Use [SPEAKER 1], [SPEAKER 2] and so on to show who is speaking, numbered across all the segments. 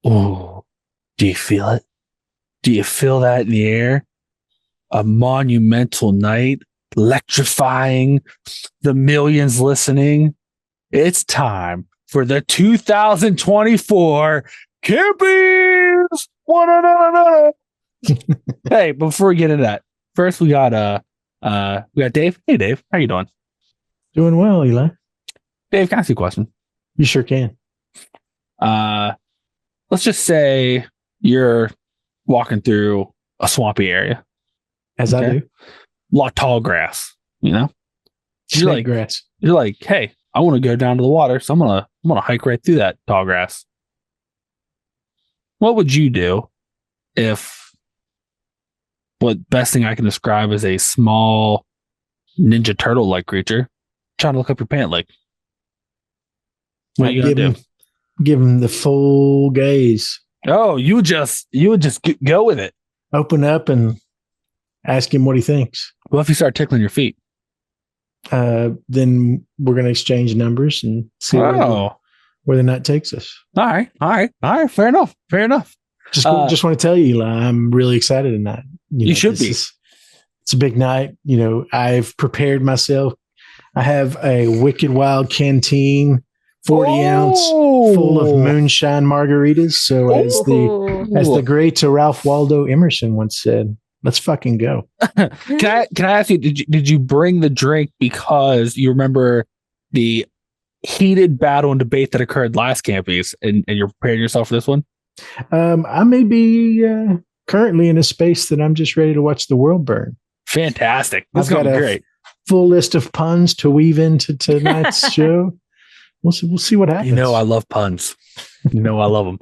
[SPEAKER 1] Oh, do you feel it? Do you feel that in the air? A monumental night, electrifying, the millions listening. It's time for the 2024 Campies. Hey, before we get into that, first we got Dave. Hey, Dave, how you doing?
[SPEAKER 2] Doing well, Eli.
[SPEAKER 1] Dave, can I ask you a question?
[SPEAKER 2] You sure can.
[SPEAKER 1] Let's just say you're walking through a swampy area.
[SPEAKER 2] As I do.
[SPEAKER 1] A lot of tall grass, you know?
[SPEAKER 2] Snake grass.
[SPEAKER 1] You're like, hey, I want to go down to the water, so I'm gonna hike right through that tall grass. What would you do if what best thing I can describe as a small Ninja Turtle like creature trying to look up your pant leg? What are you gonna do?
[SPEAKER 2] Give him the full gaze.
[SPEAKER 1] Oh, you would just go with it.
[SPEAKER 2] Open up and ask him what he thinks.
[SPEAKER 1] What if you start tickling your feet?
[SPEAKER 2] Then we're going to exchange numbers and see where the night takes us.
[SPEAKER 1] All right. Fair enough.
[SPEAKER 2] Just want to tell you, Eli, I'm really excited tonight.
[SPEAKER 1] You should be.
[SPEAKER 2] It's a big night. You know, I've prepared myself. I have a Wicked Wild canteen, 40 ounce full of moonshine margaritas. So as the great Ralph Waldo Emerson once said, let's fucking go.
[SPEAKER 1] Can I ask you, did you bring the drink because you remember the heated battle and debate that occurred last Campies and you're preparing yourself for this one?
[SPEAKER 2] I may be currently in a space that I'm just ready to watch the world burn.
[SPEAKER 1] Fantastic. That's going to be great.
[SPEAKER 2] Full list of puns to weave into tonight's show. We'll see what happens.
[SPEAKER 1] You know, I love puns. You know, I love them.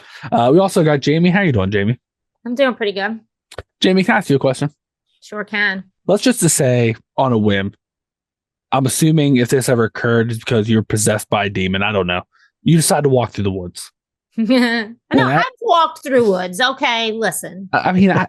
[SPEAKER 1] We also got Jamie. How you doing, Jamie?
[SPEAKER 3] I'm doing pretty good.
[SPEAKER 1] Jamie, can I ask you a question?
[SPEAKER 3] Sure can.
[SPEAKER 1] Let's just to say on a whim, I'm assuming if this ever occurred, it's because you're possessed by a demon. I don't know. You decide to walk through the woods.
[SPEAKER 3] No, I've walked through woods. Okay, listen.
[SPEAKER 1] I mean, I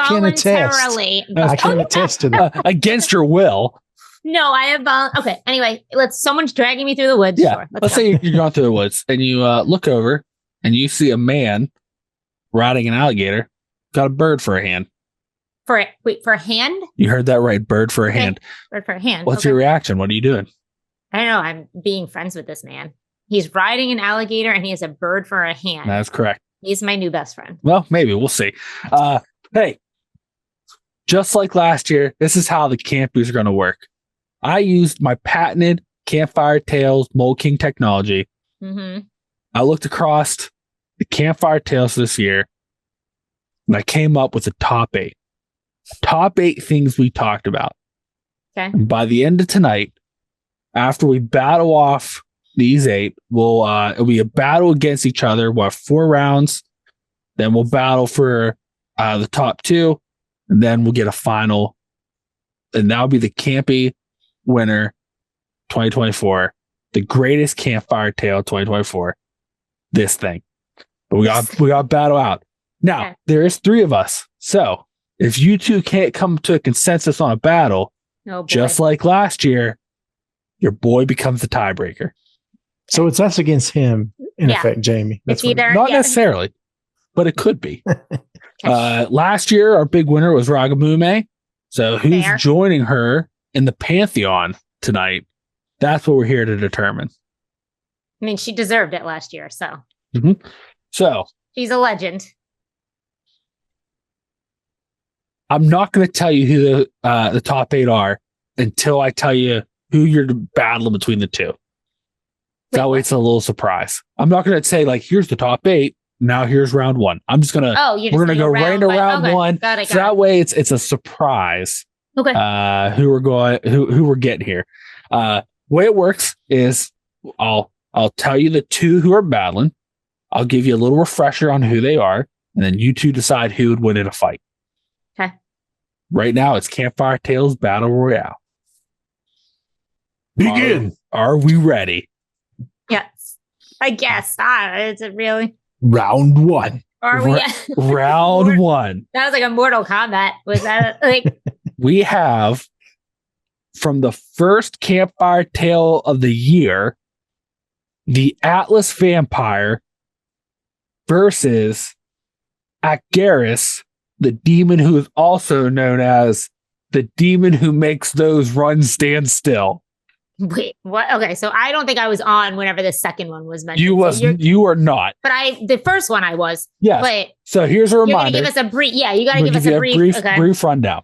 [SPEAKER 2] can attest. I can attest to that.
[SPEAKER 1] Against your will.
[SPEAKER 3] No, I have. Okay, anyway, someone's dragging me through the woods.
[SPEAKER 1] Yeah,
[SPEAKER 3] sure,
[SPEAKER 1] let's say you're going through the woods and you look over and you see a man riding an alligator, got a bird for a hand.
[SPEAKER 3] For a hand?
[SPEAKER 1] You heard that right. Bird for a hand.
[SPEAKER 3] Bird for a hand.
[SPEAKER 1] What's your reaction? What are you doing?
[SPEAKER 3] I don't know. I'm being friends with this man. He's riding an alligator and he has a bird for a hand.
[SPEAKER 1] That's correct.
[SPEAKER 3] He's my new best friend.
[SPEAKER 1] Well, maybe. We'll see. Hey, just like last year, this is how the campies are going to work. I used my patented Campfire Tales Mold King technology.
[SPEAKER 3] Mm-hmm.
[SPEAKER 1] I looked across the Campfire Tales this year and I came up with the top 8. Top 8 things we talked about.
[SPEAKER 3] Okay.
[SPEAKER 1] And by the end of tonight, after we battle off these 8, it'll be a battle against each other. We'll have 4 rounds. Then we'll battle for the top 2. And then we'll get a final. And that'll be the Campy winner 2024. The greatest Campfire Tale 2024. This thing. But we got battle out. Now, there is 3 of us. So if you two can't come to a consensus on a battle, just like last year, your boy becomes the tiebreaker.
[SPEAKER 2] So it's us against him, in effect, Jamie.
[SPEAKER 3] That's either
[SPEAKER 1] not necessarily, but it could be. Last year, our big winner was Ragamume. So who's joining her in the Pantheon tonight? That's what we're here to determine.
[SPEAKER 3] I mean, she deserved it last year, so.
[SPEAKER 1] Mm-hmm. So
[SPEAKER 3] she's a legend.
[SPEAKER 1] I'm not going to tell you who the top 8 are until I tell you who you're battling between the 2. That way it's a little surprise. I'm not going to say like, here's the top 8. Now here's round 1. I'm just going to, we're going to go right into round 1.
[SPEAKER 3] Got it.
[SPEAKER 1] Way it's a surprise.
[SPEAKER 3] Okay.
[SPEAKER 1] Who we're getting here. Way it works is I'll tell you the 2 who are battling. I'll give you a little refresher on who they are. And then you 2 decide who would win in a fight.
[SPEAKER 3] Okay.
[SPEAKER 1] Right now it's Campfire Tales Battle Royale.
[SPEAKER 2] Begin.
[SPEAKER 1] Are we ready?
[SPEAKER 3] Yes. I guess. Is it really?
[SPEAKER 2] Round 1.
[SPEAKER 3] Are we?
[SPEAKER 1] Round 1.
[SPEAKER 3] That was like a Mortal Kombat. Was that like?
[SPEAKER 1] We have from the first Campfire Tale of the year, the Atlas Vampire versus Agaris, the demon who is also known as the demon who makes those runs stand still.
[SPEAKER 3] Wait, what? Okay, so I don't think I was on whenever the second one was mentioned.
[SPEAKER 1] You are not.
[SPEAKER 3] But the first one I was.
[SPEAKER 1] Yes.
[SPEAKER 3] But
[SPEAKER 1] so here's a reminder.
[SPEAKER 3] You're gonna give us a brief. Yeah, you gotta give us a
[SPEAKER 1] brief rundown.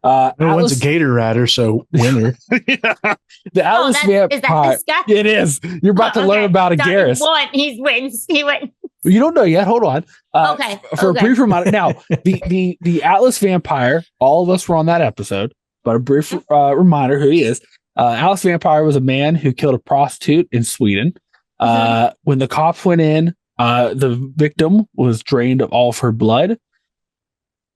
[SPEAKER 2] No one's a gator rider, so winner.
[SPEAKER 1] The Atlas Vampire.
[SPEAKER 3] Is that this guy?
[SPEAKER 1] It is. You're about to learn about Agaris.
[SPEAKER 3] He wins. He wins.
[SPEAKER 1] You don't know yet. Hold on. For a brief reminder. Now, the Atlas Vampire, all of us were on that episode, but a brief reminder who he is. Atlas Vampire was a man who killed a prostitute in Sweden. When the cops went in, the victim was drained of all of her blood,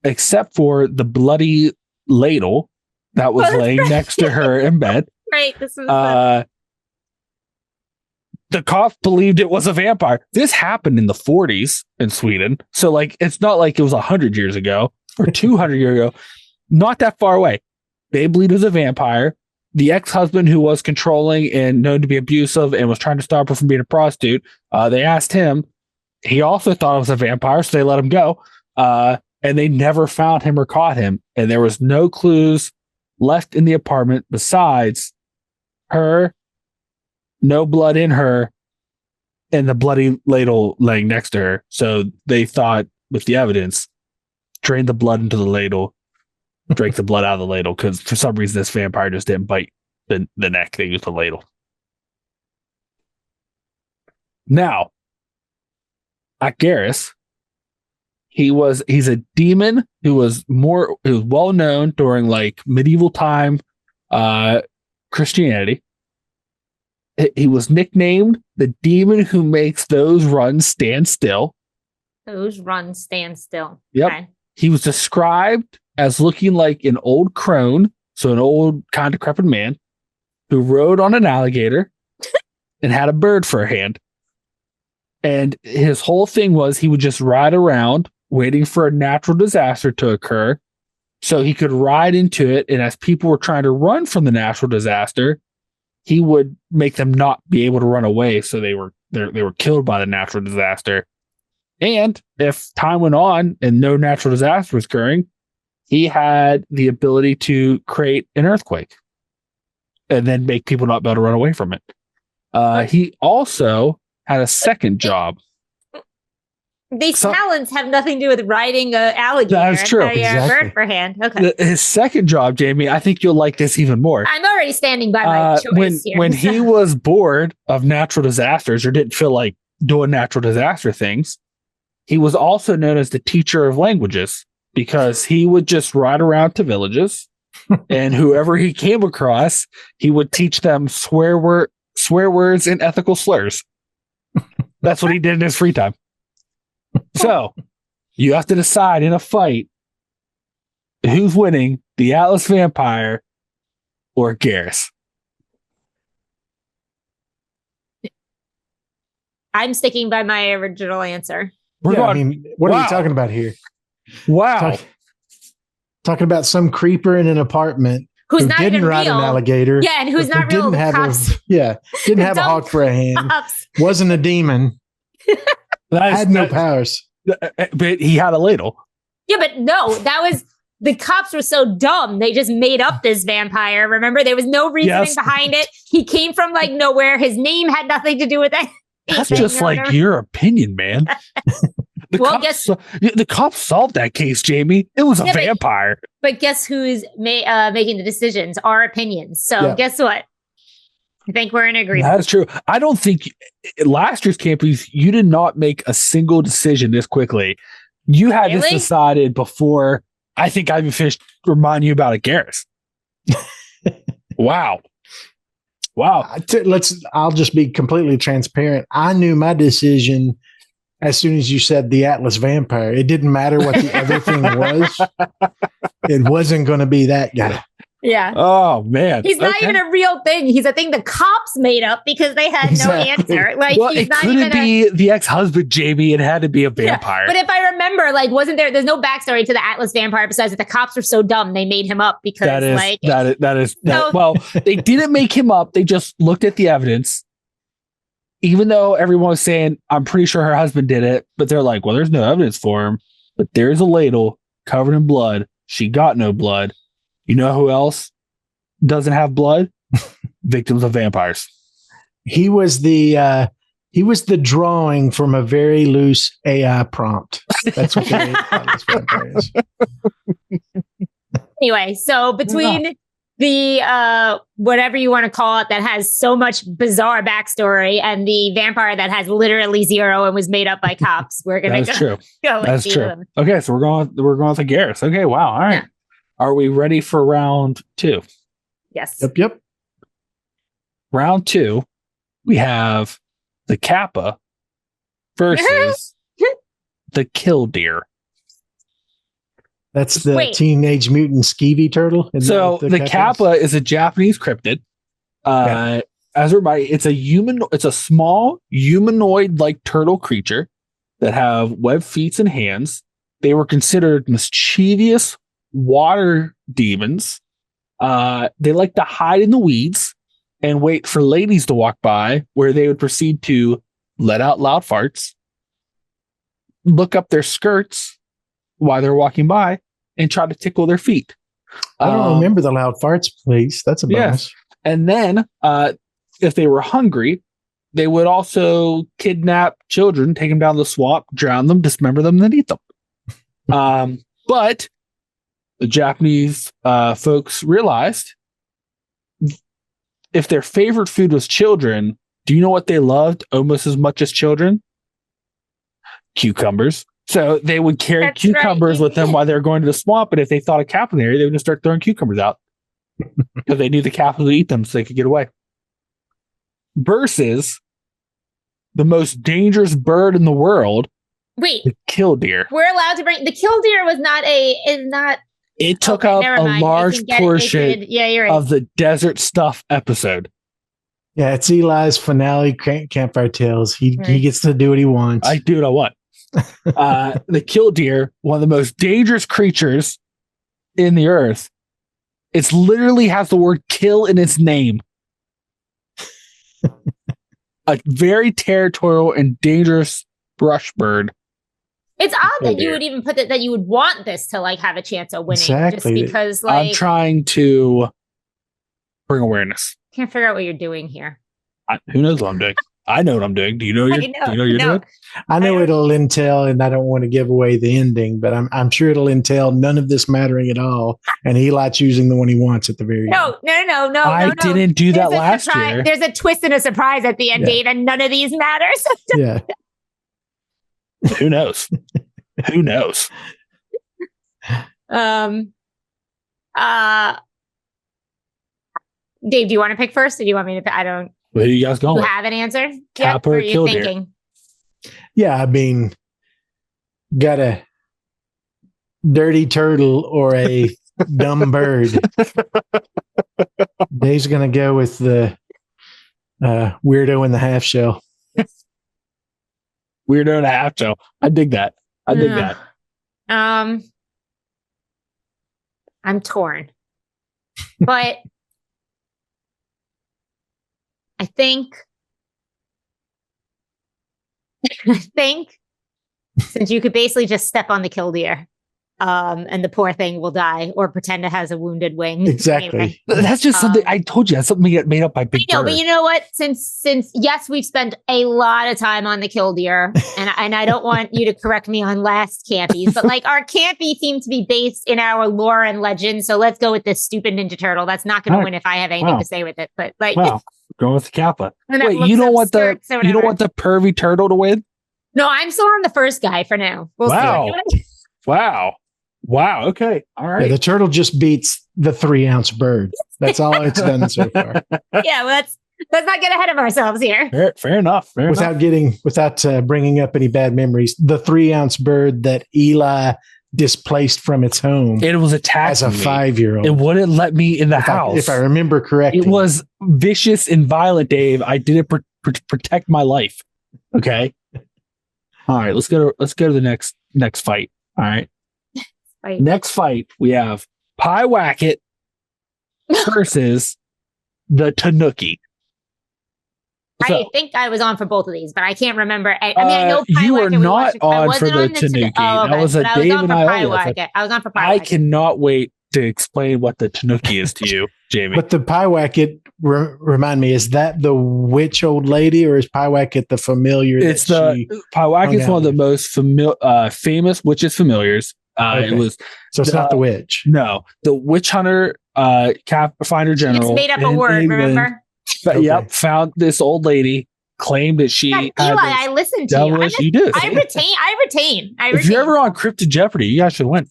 [SPEAKER 1] except for the bloody ladle that was laying next to her in bed.
[SPEAKER 3] Right. This is
[SPEAKER 1] the cops believed it was a vampire. This happened in the 40s in Sweden. So it's not like it was 100 years ago or 200 years ago. Not that far away. They believed it was a vampire. The ex-husband who was controlling and known to be abusive and was trying to stop her from being a prostitute, they asked him. He also thought it was a vampire, so they let him go. And they never found him or caught him. And there was no clues left in the apartment besides her, no blood in her, and the bloody ladle laying next to her. So they thought, with the evidence, drain the blood into the ladle, drank the blood out of the ladle, because for some reason this vampire just didn't bite the neck. They used the ladle. Now, Agaris, he's a demon who was well known during medieval time Christianity. He was nicknamed the demon who makes those runs stand still.
[SPEAKER 3] Those runs stand still.
[SPEAKER 1] Yep.
[SPEAKER 3] Okay.
[SPEAKER 1] He was described as looking like an old crone, so an old kind of decrepit man who rode on an alligator and had a bird for a hand. And his whole thing was he would just ride around waiting for a natural disaster to occur so he could ride into it. And as people were trying to run from the natural disaster, he would make them not be able to run away. So they were killed by the natural disaster. And if time went on and no natural disaster was occurring, he had the ability to create an earthquake and then make people not be able to run away from it. He also had a second job.
[SPEAKER 3] These talents have nothing to do with riding an alligator.
[SPEAKER 1] That's true.
[SPEAKER 3] Exactly. Bird for hand. Okay.
[SPEAKER 1] His second job, Jamie, I think you'll like this even more.
[SPEAKER 3] I'm already standing by my choice here.
[SPEAKER 1] When he was bored of natural disasters or didn't feel like doing natural disaster things, he was also known as the teacher of languages because he would just ride around to villages and whoever he came across, he would teach them swear words and ethical slurs. That's what he did in his free time. So you have to decide in a fight who's winning, the Atlas Vampire or Garrus.
[SPEAKER 3] I'm sticking by my original answer.
[SPEAKER 2] What are we talking about here?
[SPEAKER 1] Wow.
[SPEAKER 2] Talking about some creeper in an apartment
[SPEAKER 3] who
[SPEAKER 2] not didn't ride an alligator.
[SPEAKER 3] Yeah, and who's not real.
[SPEAKER 2] Didn't have a hawk for a hand. Wasn't a demon. Had no powers.
[SPEAKER 1] But he had a ladle.
[SPEAKER 3] Yeah, but no, that was the cops were so dumb. They just made up this vampire. Remember, there was no reasoning behind it. He came from nowhere. His name had nothing to do with that.
[SPEAKER 1] That's just your opinion, man. The cops solved that case, Jamie. It was a vampire.
[SPEAKER 3] But guess who's making the decisions? Our opinions. So guess what? I think we're in agreement.
[SPEAKER 1] That's true. I don't think last year's Campies, you did not make a single decision this quickly. You had this decided before I think I even finished reminding you about Garrus. Wow.
[SPEAKER 2] I'll just be completely transparent. I knew my decision as soon as you said the Atlas Vampire. It didn't matter what the other thing was. It wasn't going to be that guy.
[SPEAKER 3] Yeah.
[SPEAKER 1] Oh, man.
[SPEAKER 3] He's not even a real thing. He's a thing the cops made up because they had no answer.
[SPEAKER 1] It couldn't be the ex-husband, Jamie. It had to be a vampire.
[SPEAKER 3] Yeah. But if I remember, there's no backstory to the Atlas Vampire besides that the cops were so dumb they made him up because
[SPEAKER 1] well, they didn't make him up. They just looked at the evidence even though everyone was saying, I'm pretty sure her husband did it, but they're like, well, there's no evidence for him, but there's a ladle covered in blood. She got no blood. You know who else doesn't have blood? Victims of vampires.
[SPEAKER 2] He was the drawing from a very loose AI prompt. That's what they thought this vampire is.
[SPEAKER 3] Anyway, so between the whatever you want to call it that has so much bizarre backstory and the vampire that has literally zero and was made up by cops, we're gonna
[SPEAKER 1] That's true.
[SPEAKER 3] Go
[SPEAKER 1] That's true.
[SPEAKER 3] them.
[SPEAKER 1] Okay, so we're going with Garrus. Okay, wow. All right. Yeah. Are we ready for round 2?
[SPEAKER 3] Yes.
[SPEAKER 2] Yep.
[SPEAKER 1] Round 2, we have the Kappa versus the Killdeer.
[SPEAKER 2] That's the Teenage Mutant Skeevy turtle.
[SPEAKER 1] So the Kappa is a Japanese cryptid. As a reminder, it's a small humanoid-like turtle creature that have webbed feet and hands. They were considered mischievous water demons. They like to hide in the weeds and wait for ladies to walk by, where they would proceed to let out loud farts, look up their skirts while they're walking by, and try to tickle their feet.
[SPEAKER 2] I don't remember the loud farts, please. That's a bonus.
[SPEAKER 1] Yeah. And then, if they were hungry, they would also kidnap children, take them down the swamp, drown them, dismember them, and then eat them. But the Japanese folks realized if their favorite food was children, do you know what they loved almost as much as children? Cucumbers. So they would carry cucumbers with them while they were going to the swamp. And if they thought a Kappa in the area, they would just start throwing cucumbers out because they knew the Kappa would eat them so they could get away. Versus the most dangerous bird in the world.
[SPEAKER 3] Wait,
[SPEAKER 1] the killdeer.
[SPEAKER 3] We're allowed to bring the killdeer was not.
[SPEAKER 1] It took up a large portion of the Desert Stuff episode.
[SPEAKER 2] Yeah, it's Eli's finale Campfire Tales. He gets to do what he wants.
[SPEAKER 1] I do what I want. The killdeer, one of the most dangerous creatures in the earth. It's literally has the word kill in its name. A very territorial and dangerous brush bird.
[SPEAKER 3] It's odd that you would even put that you would want this to like have a chance of winning.
[SPEAKER 2] Exactly.
[SPEAKER 3] Just because like
[SPEAKER 1] I'm trying to bring awareness.
[SPEAKER 3] Can't figure out what you're doing here.
[SPEAKER 1] Who knows what I'm doing? I know what I'm doing. Do you know what you're doing?
[SPEAKER 2] I know it'll entail, and I don't want to give away the ending, but I'm sure it'll entail none of this mattering at all, and Eli choosing the one he wants at the very end.
[SPEAKER 3] No.
[SPEAKER 1] I didn't do that last year.
[SPEAKER 3] There's a twist and a surprise at the end, Dave, and none of these matters.
[SPEAKER 2] Yeah.
[SPEAKER 1] Who knows? Who knows?
[SPEAKER 3] Dave, do you want to pick first, or do you want me to pick? I don't.
[SPEAKER 1] Where are you guys going?
[SPEAKER 3] You have an answer?
[SPEAKER 1] Kappa or killdeer? Thinking?
[SPEAKER 2] Yeah, I mean, got a dirty turtle or a dumb bird. Dave's going to go with the weirdo in the half shell.
[SPEAKER 1] Weirdo in a half shell. I dig that. That.
[SPEAKER 3] I'm torn, but I think since you could basically just step on the killdeer, and the poor thing will die or pretend it has a wounded wing.
[SPEAKER 2] Exactly.
[SPEAKER 3] Anyway.
[SPEAKER 1] That's just something I told you. That's something made up by Big Bird.
[SPEAKER 3] But you know what? Since yes, we've spent a lot of time on the killdeer, and I don't want you to correct me on last Campies, but like our Campy seem to be based in our lore and legend. So let's go with this stupid Ninja Turtle. That's not going to win if I have anything to say with it. But like,
[SPEAKER 1] going with the Kappa. Wait, you don't want the pervy turtle to win?
[SPEAKER 3] No, I'm still on the first guy for now. We'll see.
[SPEAKER 1] Wow. Okay. All right.
[SPEAKER 2] Yeah, the turtle just beats the 3-ounce bird. That's all it's done so far.
[SPEAKER 3] Yeah, well, let's not get ahead of ourselves here.
[SPEAKER 1] Fair enough.
[SPEAKER 2] Without bringing up any bad memories, the 3-ounce bird that Eli displaced from its home.
[SPEAKER 1] It was attacking
[SPEAKER 2] as a 5-year-old.
[SPEAKER 1] It wouldn't let me in the house.
[SPEAKER 2] If I remember correctly.
[SPEAKER 1] It was vicious and violent, Dave. I did it protect my life. Okay. All right. Let's go to the next fight. All right. Next fight, we have Pie Wacket versus the Tanuki.
[SPEAKER 3] I think I was on for both of these, but I can't remember. I mean, I know
[SPEAKER 1] you were not on for the
[SPEAKER 3] Tanuki.
[SPEAKER 1] Tanuki. That was a Dave and I.
[SPEAKER 3] I was on for Pie
[SPEAKER 1] I cannot wait to explain what the Tanuki is to you, Jamie.
[SPEAKER 2] But the Pyewacket, remind me, is that the witch old lady, or is Pyewacket the familiar?
[SPEAKER 1] It's Pyewacket's one of the most famous witches familiars.
[SPEAKER 2] Okay.
[SPEAKER 1] It was
[SPEAKER 2] so it's not the witch.
[SPEAKER 1] No, the witch hunter, finder general.
[SPEAKER 3] It's made up a word. Remember?
[SPEAKER 1] Okay. Yep, found this old lady, claimed that she.
[SPEAKER 3] Eli, I listened to you.
[SPEAKER 1] You do.
[SPEAKER 3] I retain.
[SPEAKER 1] If you're ever on Cryptid Jeopardy, you guys should win.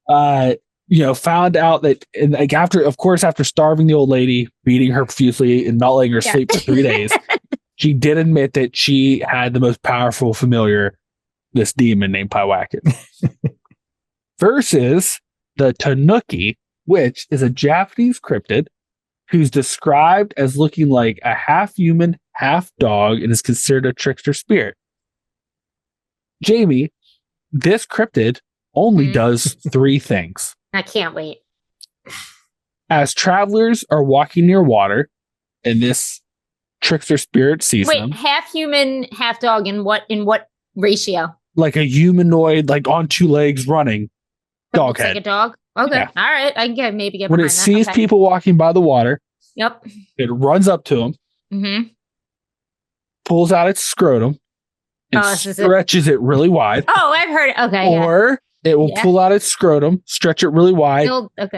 [SPEAKER 1] Found out that, and like after starving the old lady, beating her profusely, and not letting her sleep for 3 days, she did admit that she had the most powerful familiar, this demon named Pyewacket. Versus the Tanuki, which is a Japanese cryptid who's described as looking like a half human, half dog, and is considered a trickster spirit. Jamie, this cryptid only does 3 things.
[SPEAKER 3] I can't wait.
[SPEAKER 1] As travelers are walking near water, and this trickster spirit sees them.
[SPEAKER 3] Half human, half dog. In what ratio?
[SPEAKER 1] Like a humanoid, like on 2 legs, running. Dog head.
[SPEAKER 3] Like a dog. Okay, all right. I can maybe get
[SPEAKER 1] when
[SPEAKER 3] behind
[SPEAKER 1] it sees people walking by the water.
[SPEAKER 3] Yep.
[SPEAKER 1] It runs up to them.
[SPEAKER 3] Mm-hmm.
[SPEAKER 1] Pulls out its scrotum and stretches it really wide.
[SPEAKER 3] Oh, I've heard it. Okay.
[SPEAKER 1] Or it will pull out its scrotum, stretch it really wide,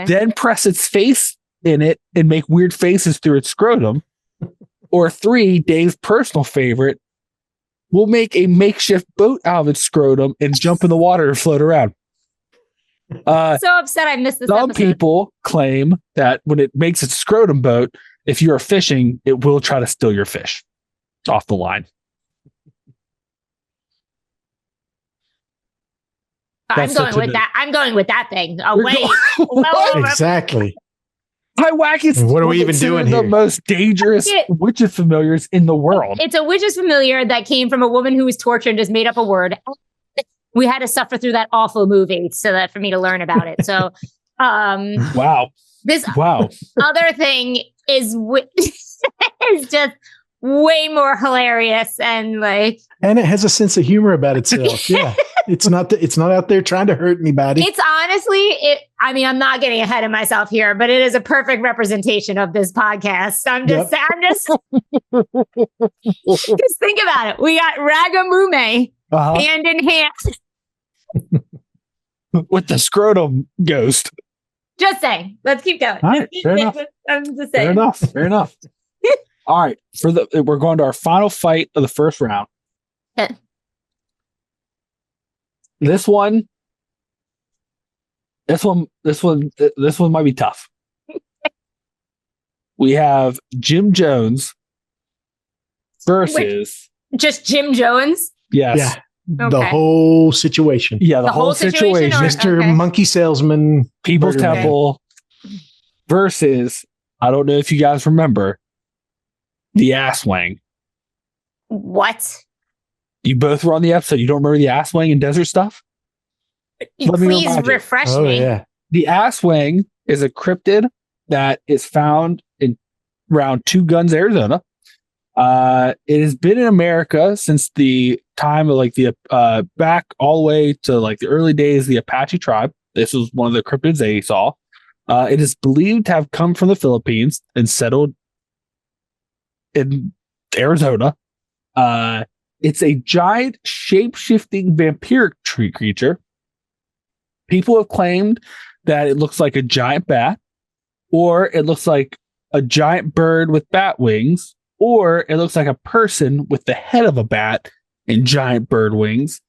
[SPEAKER 1] then press its face in it and make weird faces through its scrotum. Or 3, Dave's personal favorite, will make a makeshift boat out of its scrotum and jump in the water and float around.
[SPEAKER 3] So upset I missed this
[SPEAKER 1] Some
[SPEAKER 3] episode.
[SPEAKER 1] people claim that when it makes its scrotum boat, if you're fishing, it will try to steal your fish off the line.
[SPEAKER 3] I'm going with that thing. Oh, wait.
[SPEAKER 2] Exactly.
[SPEAKER 1] Pyewacket's
[SPEAKER 2] what are we even doing here?
[SPEAKER 1] The most dangerous witches familiars in the world.
[SPEAKER 3] It's a witches familiar that came from a woman who was tortured and just made up a word. We had to suffer through that awful movie for me to learn about it. So,
[SPEAKER 1] wow.
[SPEAKER 3] This other thing is just way more hilarious and
[SPEAKER 2] it has a sense of humor about itself. Yeah. It's not out there trying to hurt anybody.
[SPEAKER 3] It's honestly, I'm not getting ahead of myself here, but it is a perfect representation of this podcast. I'm just think about it. We got Ragamume hand in hand
[SPEAKER 1] with the scrotum ghost.
[SPEAKER 3] Just saying. Let's keep going.
[SPEAKER 1] All right, fair enough.
[SPEAKER 3] I'm just saying.
[SPEAKER 1] Fair enough. All right, we're going to our final fight of the first round. This one might be tough. We have Jim Jones versus
[SPEAKER 3] just Jim Jones.
[SPEAKER 1] Yes.
[SPEAKER 2] Yeah. Okay. The whole situation.
[SPEAKER 1] Yeah, the whole situation.
[SPEAKER 2] Mr. Monkey Salesman,
[SPEAKER 1] People's Temple versus, I don't know if you guys remember, the Ass Wang.
[SPEAKER 3] What?
[SPEAKER 1] You both were on the episode. You don't remember the Ass Wang and Desert Stuff?
[SPEAKER 3] Please refresh me.
[SPEAKER 2] Yeah.
[SPEAKER 1] The Ass Wang is a cryptid that is found in around Two Guns, Arizona. It has been in America since the time of the back all the way to the early days of the Apache tribe. This was one of the cryptids they saw. It is believed to have come from the Philippines and settled in Arizona. It's a giant shape-shifting vampiric creature. People have claimed that it looks like a giant bat, or it looks like a giant bird with bat wings, or it looks like a person with the head of a bat and giant bird wings.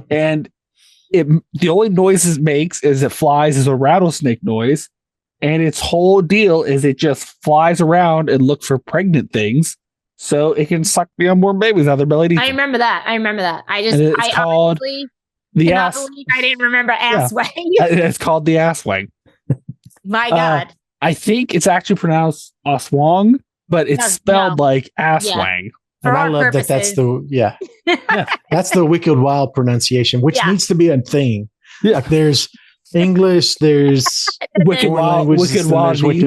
[SPEAKER 1] And the only noise it makes is it flies as a rattlesnake noise. And its whole deal is it just flies around and looks for pregnant things so it can suck the unborn babies out of their belly.
[SPEAKER 3] I remember that. I didn't remember Ass Wang.
[SPEAKER 1] It's called the Ass Wang.
[SPEAKER 3] My God.
[SPEAKER 1] I think it's actually pronounced Aswang, but it's spelled like Ass Wang.
[SPEAKER 2] And I love that. That's that's the Wicked Wild pronunciation, which needs to be a thing. Yeah. Like there's English, there's
[SPEAKER 1] Wicked Wild,
[SPEAKER 2] Wicked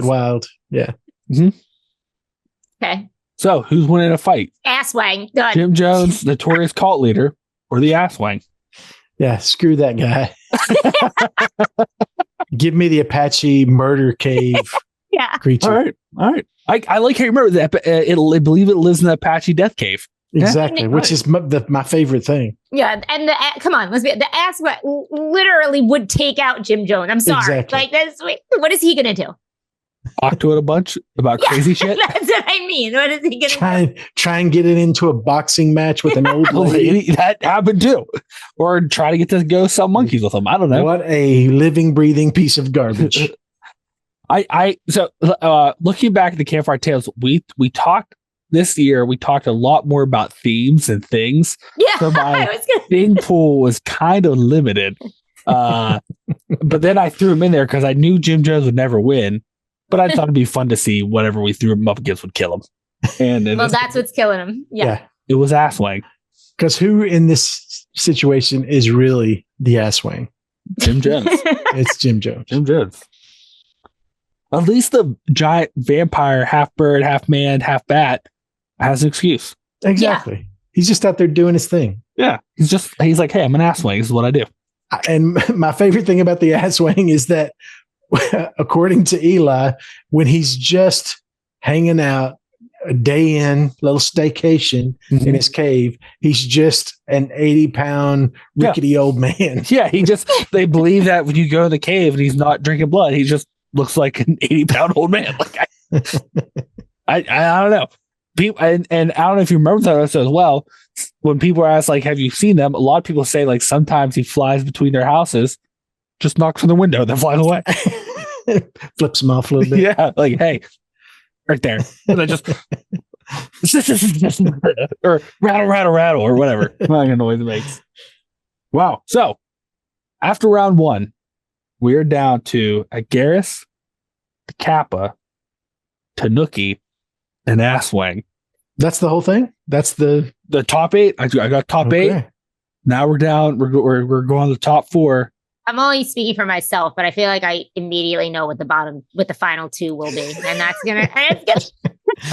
[SPEAKER 2] Wild. Yeah.
[SPEAKER 1] Mm-hmm.
[SPEAKER 3] Okay.
[SPEAKER 1] So, who's winning a fight?
[SPEAKER 3] Asswang. Done.
[SPEAKER 1] Jim Jones, notorious cult leader, or the Asswang?
[SPEAKER 2] Yeah, screw that guy. Give me the Apache murder cave
[SPEAKER 3] Yeah.
[SPEAKER 2] creature.
[SPEAKER 1] All right. I like how you remember that. I believe it lives in the Apache death cave.
[SPEAKER 2] Exactly,
[SPEAKER 3] Yeah.
[SPEAKER 2] which is my favorite thing.
[SPEAKER 3] Yeah, and come on, let's be the Asswang literally would take out Jim Jones. I'm sorry.
[SPEAKER 2] Exactly.
[SPEAKER 3] Like what is he gonna do?
[SPEAKER 1] Talk to it a bunch about crazy shit.
[SPEAKER 3] That's what I mean. What is he gonna do?
[SPEAKER 2] Try and get it into a boxing match with an old lady.
[SPEAKER 1] That happened too. Or try to get to go sell monkeys with them. I don't know.
[SPEAKER 2] What a living, breathing piece of garbage.
[SPEAKER 1] So looking back at the Campfire Tales, we talked this year. We talked a lot more about themes and things.
[SPEAKER 3] Yeah,
[SPEAKER 1] So my thing pool was kind of limited. But then I threw him in there because I knew Jim Jones would never win. But I thought it'd be fun to see whatever we threw him up against would kill him. And
[SPEAKER 3] well, that's what's killing him. Yeah.
[SPEAKER 1] it was Asswang.
[SPEAKER 2] Because who in this situation is really the Asswang?
[SPEAKER 1] Jim Jones.
[SPEAKER 2] It's Jim Jones.
[SPEAKER 1] Jim Jones. At least the giant vampire, half bird, half man, half bat, has an excuse.
[SPEAKER 2] Exactly. Yeah. He's just out there doing his thing.
[SPEAKER 1] Yeah. He's like, hey, I'm an Asswang. This is what I do.
[SPEAKER 2] And my favorite thing about the Asswang is that, according to Eli, when he's just hanging out a day in, little staycation in his cave, he's just an 80-pound rickety old man.
[SPEAKER 1] Yeah, they believe that when you go in the cave and he's not drinking blood, he just looks like an 80-pound old man. Like I don't know. People, and I don't know if you remember that as well. When people are asked, like, have you seen them? A lot of people say, like, sometimes he flies between their houses, just knocks on the window, then flies away.
[SPEAKER 2] Flips them off a little bit.
[SPEAKER 1] Yeah, like, hey, right there. And I just or rattle or whatever. What noise it makes. Wow. So after round 1, we're down to Agaris, Kappa, Tanuki, and Asswang.
[SPEAKER 2] That's the whole thing? That's the
[SPEAKER 1] top 8. I got top 8. Now we're down. We're going to the top 4.
[SPEAKER 3] I'm only speaking for myself, but I feel like I immediately know what the final 2 will be, and that's gonna.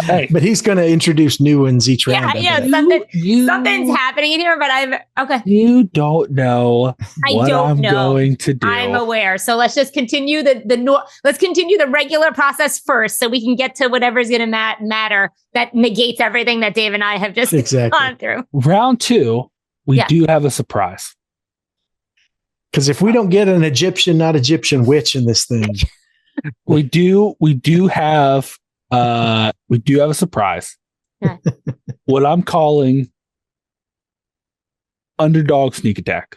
[SPEAKER 2] Hey, but he's gonna introduce new ones each round.
[SPEAKER 3] Yeah, something's happening in here, but I'm okay.
[SPEAKER 1] You don't know what I'm going to do.
[SPEAKER 3] I'm aware. So let's just continue let's continue the regular process first, so we can get to whatever's gonna matter that negates everything that Dave and I have just gone through.
[SPEAKER 1] Round 2, we do have a surprise.
[SPEAKER 2] Because if we don't get an not Egyptian witch in this thing,
[SPEAKER 1] we do have a surprise.
[SPEAKER 3] Okay.
[SPEAKER 1] What I'm calling underdog sneak attack.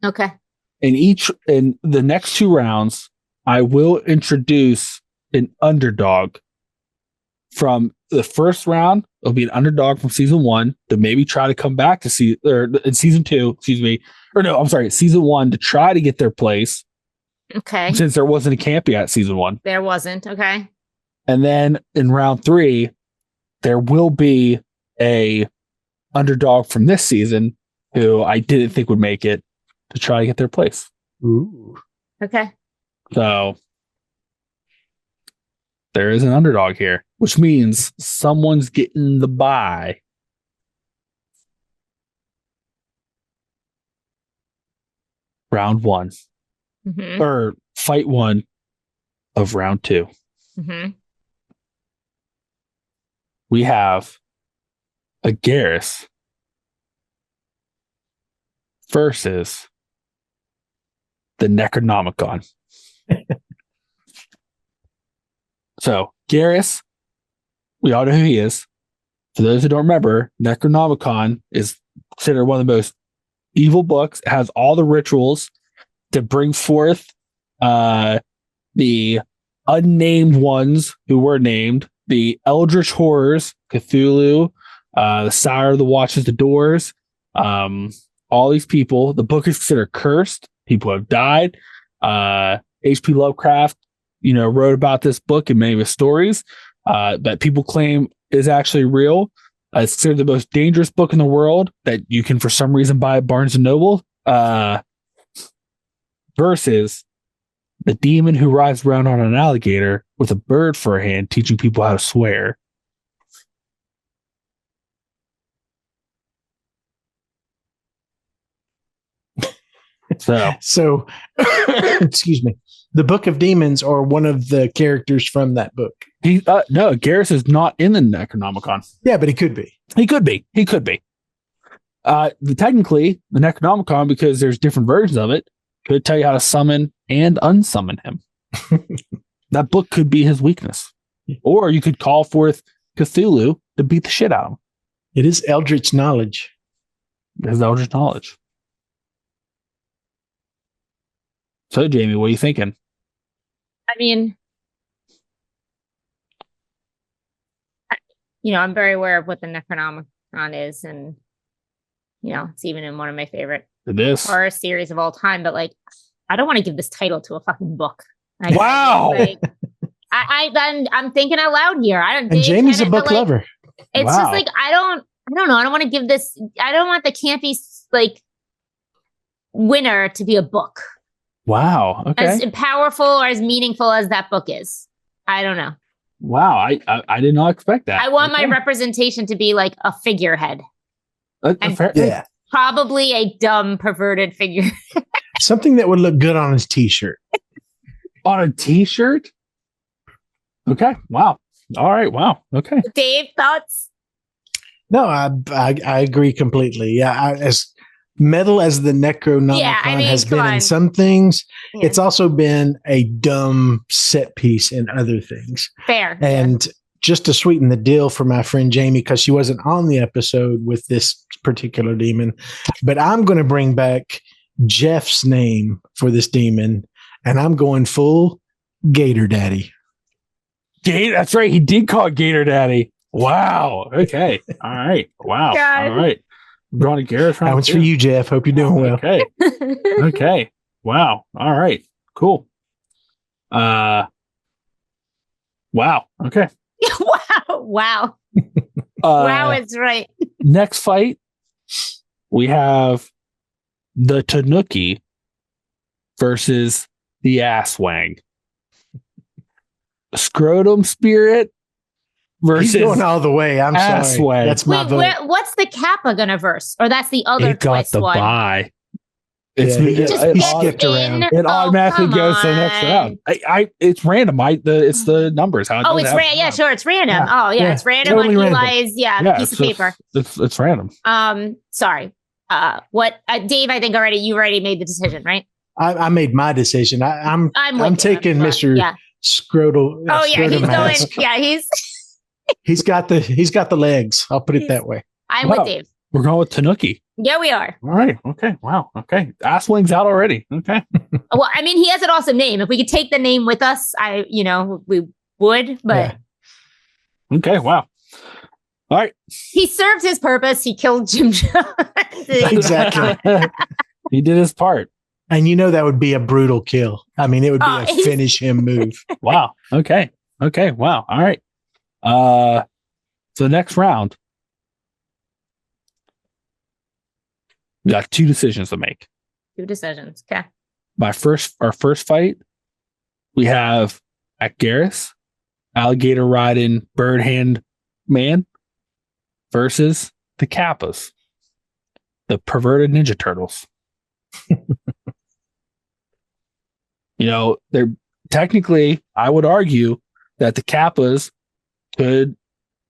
[SPEAKER 3] Okay.
[SPEAKER 1] In the next 2 rounds, I will introduce an underdog from the first round. It'll be an underdog from season 1 to maybe try to come back to in season 2, season 1 to try to get their place.
[SPEAKER 3] Okay.
[SPEAKER 1] Since there wasn't a Campy at season 1.
[SPEAKER 3] There wasn't. Okay.
[SPEAKER 1] And then in round 3, there will be a underdog from this season who I didn't think would make it to try to get their place.
[SPEAKER 2] Ooh.
[SPEAKER 3] Okay.
[SPEAKER 1] So there is an underdog here, which means someone's getting the bye. Round 1.
[SPEAKER 3] Mm-hmm.
[SPEAKER 1] Or fight 1 of round 2.
[SPEAKER 3] Mm-hmm.
[SPEAKER 1] We have Agaris versus the Necronomicon. So, Garrus, we all know who he is. For those who don't remember, Necronomicon is considered one of the most evil books. It has all the rituals to bring forth the unnamed ones who were named, the Eldritch Horrors, Cthulhu, the Sire of the Watches the Doors, all these people. The book is considered cursed. People have died. H.P. Lovecraft, wrote about this book in many of his stories that people claim is actually real. It's considered the most dangerous book in the world that you can, for some reason, buy at Barnes & Noble. Versus the demon who rides around on an alligator with a bird for a hand, teaching people how to swear.
[SPEAKER 2] So, excuse me. The Book of Demons are one of the characters from that book.
[SPEAKER 1] No, Garrus is not in the Necronomicon.
[SPEAKER 2] Yeah, but he could be.
[SPEAKER 1] He could be. Technically, the Necronomicon, because there's different versions of it, could tell you how to summon and unsummon him. That book could be his weakness. Or you could call forth Cthulhu to beat the shit out of him.
[SPEAKER 2] It is Eldritch knowledge.
[SPEAKER 1] His Eldritch knowledge. So, Jamie, what are you thinking?
[SPEAKER 3] I mean, I'm very aware of what the Necronomicon is, and it's even in one of my favorite horror series of all time. But like, I don't want to give this title to a fucking book.
[SPEAKER 1] Wow!
[SPEAKER 3] I'm thinking out loud here.
[SPEAKER 2] And Jamie's a book lover.
[SPEAKER 3] It's just like I don't know. I don't want to give this. I don't want the Campy winner to be a book.
[SPEAKER 1] Wow. Okay.
[SPEAKER 3] As powerful or as meaningful as that book is. I don't know.
[SPEAKER 1] Wow. I did not expect that.
[SPEAKER 3] I want my representation to be like a figurehead.
[SPEAKER 2] Yeah.
[SPEAKER 3] Probably a dumb, perverted figure.
[SPEAKER 2] Something that would look good on his t-shirt.
[SPEAKER 1] On a t-shirt? Okay. Wow. All right. Wow. Okay.
[SPEAKER 3] Dave, thoughts?
[SPEAKER 2] No, I agree completely. Yeah. As metal as the Necronomicon has been in some things, it's also been a dumb set piece in other things.
[SPEAKER 3] Fair.
[SPEAKER 2] And just to sweeten the deal for my friend Jamie, because she wasn't on the episode with this particular demon, but I'm going to bring back Jeff's name for this demon, and I'm going full Gator Daddy.
[SPEAKER 1] That's right. He did call it Gator Daddy. Wow. Okay. All right. Wow.
[SPEAKER 3] God.
[SPEAKER 1] All right. Going to Garrus.
[SPEAKER 2] That one's for you, Jeff. Hope you're doing well.
[SPEAKER 1] Okay. Okay. Wow. All right. Cool. Wow. Okay.
[SPEAKER 3] Wow. Wow, it's right.
[SPEAKER 1] Next fight, we have the Tanuki versus the Asswang. Scrotum Spirit versus
[SPEAKER 2] He's going all the way. I'm sorry.
[SPEAKER 1] Asswang.
[SPEAKER 2] That's my vote.
[SPEAKER 3] What's the Kappa gonna verse? Or that's the other
[SPEAKER 1] It got
[SPEAKER 3] twist
[SPEAKER 1] the
[SPEAKER 3] one?
[SPEAKER 1] bye.
[SPEAKER 2] Yeah,
[SPEAKER 1] It
[SPEAKER 2] he skipped around.
[SPEAKER 1] It automatically goes to the next round. It's random. It's the numbers.
[SPEAKER 3] It's random. Yeah, sure. It's random.
[SPEAKER 2] Yeah.
[SPEAKER 3] It's random
[SPEAKER 2] Totally
[SPEAKER 3] on
[SPEAKER 2] random.
[SPEAKER 3] Eli's piece of paper.
[SPEAKER 1] It's random.
[SPEAKER 3] Sorry. What Dave? I think you already made the decision, right?
[SPEAKER 2] I made my decision. I'm taking Mr.
[SPEAKER 3] Yeah.
[SPEAKER 2] Scrotal.
[SPEAKER 3] He's
[SPEAKER 2] Scrotum
[SPEAKER 3] going.
[SPEAKER 2] Mask.
[SPEAKER 3] Yeah,
[SPEAKER 2] he's got the legs. I'll put it that way.
[SPEAKER 3] I'm with Dave.
[SPEAKER 1] We're going with Tanuki.
[SPEAKER 3] Yeah, we are.
[SPEAKER 1] All right. Okay. Wow. Okay. Asswing's out already. Okay.
[SPEAKER 3] Well, I mean, he has an awesome name. If we could take the name with us, we would. But
[SPEAKER 1] okay. Wow. All right.
[SPEAKER 3] He served his purpose. He killed Jim Jones.
[SPEAKER 2] Exactly.
[SPEAKER 1] He did his part.
[SPEAKER 2] And that would be a brutal kill. I mean, it would be a finish him move.
[SPEAKER 1] Wow. Okay. Okay. Wow. All right. So next round, we got two decisions to make.
[SPEAKER 3] Two decisions. Okay.
[SPEAKER 1] Our first fight, we have at Garrus, alligator riding bird hand man versus the Kappas, the perverted Ninja Turtles. They're technically, I would argue that the Kappas could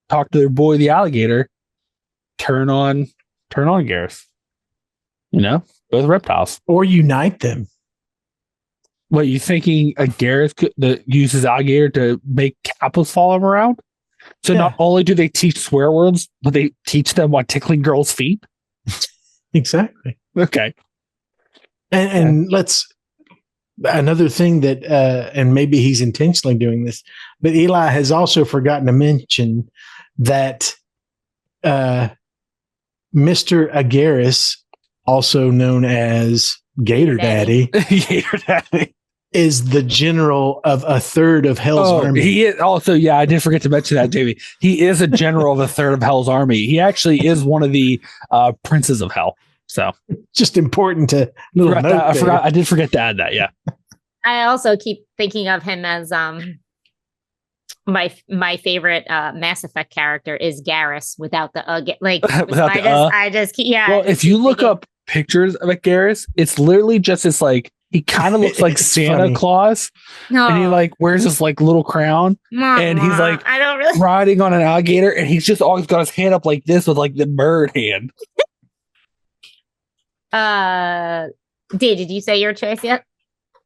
[SPEAKER 1] talk to their boy, the alligator, turn on Garrus. Both reptiles.
[SPEAKER 2] Or unite them.
[SPEAKER 1] What, you thinking a Garrus could uses alligator to make Kappas follow him around? So not only do they teach swear words, but they teach them while tickling girls' feet?
[SPEAKER 2] Exactly.
[SPEAKER 1] Okay.
[SPEAKER 2] And another thing that, and maybe he's intentionally doing this, but Eli has also forgotten to mention that Mr. Agaris, also known as Gator Daddy,
[SPEAKER 1] Gator Daddy,
[SPEAKER 2] is the general of a third of Hell's army.
[SPEAKER 1] He is also, I did forget to mention that, Jamie. He is a general of a third of Hell's army. He actually is one of the princes of Hell. So
[SPEAKER 2] just important to
[SPEAKER 1] I did forget to add that. Yeah.
[SPEAKER 3] I also keep thinking of him as my favorite Mass Effect character is Garrus without the
[SPEAKER 1] without
[SPEAKER 3] I just keep,
[SPEAKER 1] Well, if you look up pictures of Garrus, it's literally just this like he kind of looks like Santa
[SPEAKER 2] funny.
[SPEAKER 1] Claus,
[SPEAKER 3] No.
[SPEAKER 1] and he like wears this like little crown, and he's like
[SPEAKER 3] I don't really.
[SPEAKER 1] riding on an alligator, and he's just always got his hand up like this with like the bird hand.
[SPEAKER 3] Did you say your choice yet?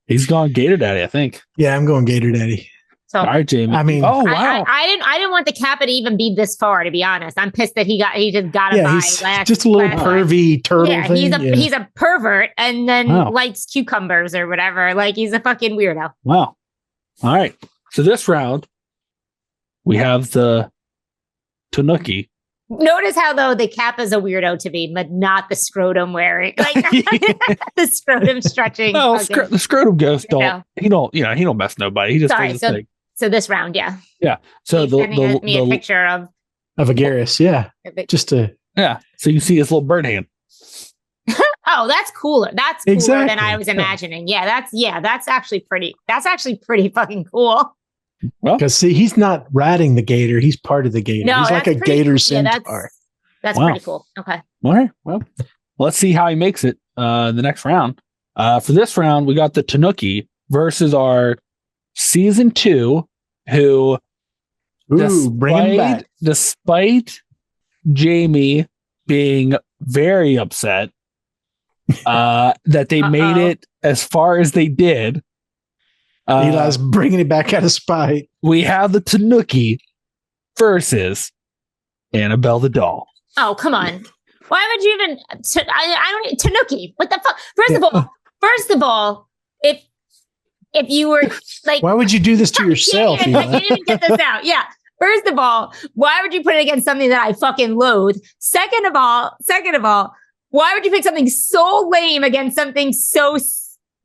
[SPEAKER 1] He's gone Gator Daddy, I think.
[SPEAKER 2] Yeah, I'm going Gator Daddy.
[SPEAKER 3] So
[SPEAKER 1] All right, Jamie.
[SPEAKER 2] I mean,
[SPEAKER 1] oh wow,
[SPEAKER 3] I didn't want the Kappa to even be this far. To be honest, I'm pissed that he just got him by
[SPEAKER 2] he's
[SPEAKER 3] last.
[SPEAKER 2] just a little
[SPEAKER 3] last
[SPEAKER 2] pervy turtle
[SPEAKER 3] Yeah,
[SPEAKER 2] thing.
[SPEAKER 3] he's a pervert and then
[SPEAKER 1] Wow.
[SPEAKER 3] likes cucumbers or whatever. Like he's a fucking weirdo.
[SPEAKER 1] wow. All right. So this round, we have the Tanuki.
[SPEAKER 3] Notice how though the Kappa's a weirdo to me, but not the scrotum wearing, like the scrotum stretching.
[SPEAKER 1] Well,
[SPEAKER 3] fucking-
[SPEAKER 1] the scrotum ghost
[SPEAKER 3] You
[SPEAKER 1] don't. He don't. You know, he don't mess nobody. He just
[SPEAKER 3] Sorry,
[SPEAKER 1] does his thing.
[SPEAKER 3] So this round, yeah.
[SPEAKER 1] So
[SPEAKER 3] He's sending me a picture of
[SPEAKER 2] Of a Garrus, yeah.
[SPEAKER 3] it.
[SPEAKER 2] Just to
[SPEAKER 1] yeah. So you see his little bird hand.
[SPEAKER 3] Oh, that's cooler. That's cooler than
[SPEAKER 2] Exactly.
[SPEAKER 3] I was imagining. That's actually pretty fucking cool.
[SPEAKER 1] Well,
[SPEAKER 2] because see, he's not riding the gator; he's part of the gator.
[SPEAKER 3] No,
[SPEAKER 2] he's like
[SPEAKER 3] that's
[SPEAKER 2] a
[SPEAKER 3] pretty-
[SPEAKER 2] gator
[SPEAKER 3] Yeah,
[SPEAKER 2] centaur.
[SPEAKER 3] that's
[SPEAKER 1] Wow.
[SPEAKER 3] pretty cool. Okay.
[SPEAKER 1] all right. Well, let's see how he makes it. The next round. For this round, we got the Tanuki versus our season 2, who
[SPEAKER 2] Ooh, bring him back.
[SPEAKER 1] despite Jamie being very upset that they made it as far as they did.
[SPEAKER 2] Eli's bringing it back out of spite.
[SPEAKER 1] We have the Tanuki versus Annabelle the doll.
[SPEAKER 3] Oh, come on. Why would you even I don't Tanuki. What the fuck? First of all, if you were like
[SPEAKER 2] Why would you do this to yourself?
[SPEAKER 3] I
[SPEAKER 2] Eli?
[SPEAKER 3] can't even get this out. Yeah. First of all, why would you put it against something that I fucking loathe? Second of all, why would you pick something so lame against something so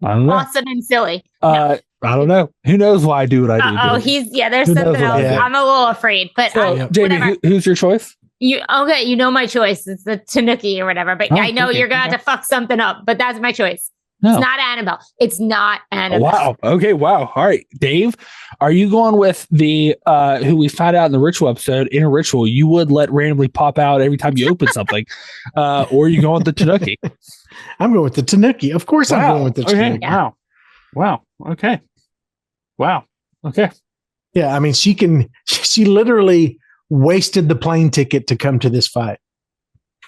[SPEAKER 1] I don't know.
[SPEAKER 3] awesome and silly?
[SPEAKER 1] I don't know. Who knows why I do what I do?
[SPEAKER 3] Oh,
[SPEAKER 1] Jamie.
[SPEAKER 3] there's
[SPEAKER 1] Who knows
[SPEAKER 3] something
[SPEAKER 1] what
[SPEAKER 3] else.
[SPEAKER 2] I do?
[SPEAKER 3] I'm a little afraid, but
[SPEAKER 1] So, Jamie,
[SPEAKER 3] whatever.
[SPEAKER 1] who's your choice?
[SPEAKER 3] You know my choice. It's the Tanuki or whatever, but
[SPEAKER 1] Oh,
[SPEAKER 3] I know
[SPEAKER 1] okay,
[SPEAKER 3] you're gonna
[SPEAKER 1] okay.
[SPEAKER 3] have to fuck something up, but that's my choice.
[SPEAKER 1] No.
[SPEAKER 3] It's not Annabelle. It's not Annabelle.
[SPEAKER 1] Wow. Okay. Wow. All right, Dave, are you going with the who we found out in the ritual episode? In a ritual, you would let randomly pop out every time you open something, or are you going with the Tanuki?
[SPEAKER 2] I'm going with the Tanuki. Of course, I'm going with the
[SPEAKER 1] Okay.
[SPEAKER 2] Tanuki.
[SPEAKER 3] Yeah.
[SPEAKER 1] Wow. Okay. Wow. Okay.
[SPEAKER 2] Yeah, I mean, she literally wasted the plane ticket to come to this fight.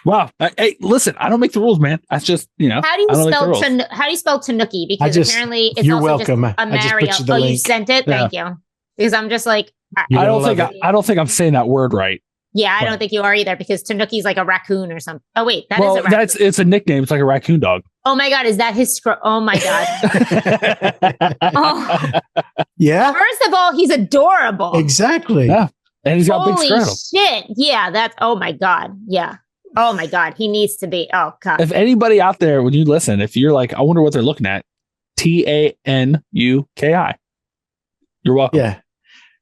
[SPEAKER 1] Wow. Hey, listen, I don't make the rules, man. That's just
[SPEAKER 3] How do
[SPEAKER 1] I don't
[SPEAKER 3] you
[SPEAKER 1] make
[SPEAKER 3] spell
[SPEAKER 1] the rules.
[SPEAKER 3] how do you spell Tanuki? Because apparently it's
[SPEAKER 2] you're
[SPEAKER 3] also
[SPEAKER 2] welcome.
[SPEAKER 3] just a
[SPEAKER 2] I just
[SPEAKER 3] Mario.
[SPEAKER 2] put you the
[SPEAKER 3] Oh, you
[SPEAKER 2] link.
[SPEAKER 3] sent it?
[SPEAKER 1] Yeah.
[SPEAKER 3] Thank you. Because I'm just like,
[SPEAKER 2] You're
[SPEAKER 1] I
[SPEAKER 2] gonna
[SPEAKER 1] don't think
[SPEAKER 2] love
[SPEAKER 1] I don't think I'm saying that word right.
[SPEAKER 3] yeah, I
[SPEAKER 1] Well-
[SPEAKER 3] don't think you are either because Tanuki's like a raccoon or something. Oh wait, that is
[SPEAKER 1] Well,
[SPEAKER 3] a raccoon.
[SPEAKER 1] it's a nickname. It's like a raccoon dog.
[SPEAKER 3] Oh my god, is that his? Oh my god. Oh.
[SPEAKER 2] Yeah,
[SPEAKER 3] First of all, he's adorable.
[SPEAKER 2] exactly.
[SPEAKER 1] Yeah. And he's got a big
[SPEAKER 3] Holy
[SPEAKER 1] scrotum.
[SPEAKER 3] shit! Yeah, that's. Oh my god. Yeah. Oh my god, he needs to be. Oh god.
[SPEAKER 1] If anybody out there, when you listen, if you're like, I wonder what they're looking at, Tanuki. You're welcome.
[SPEAKER 2] Yeah.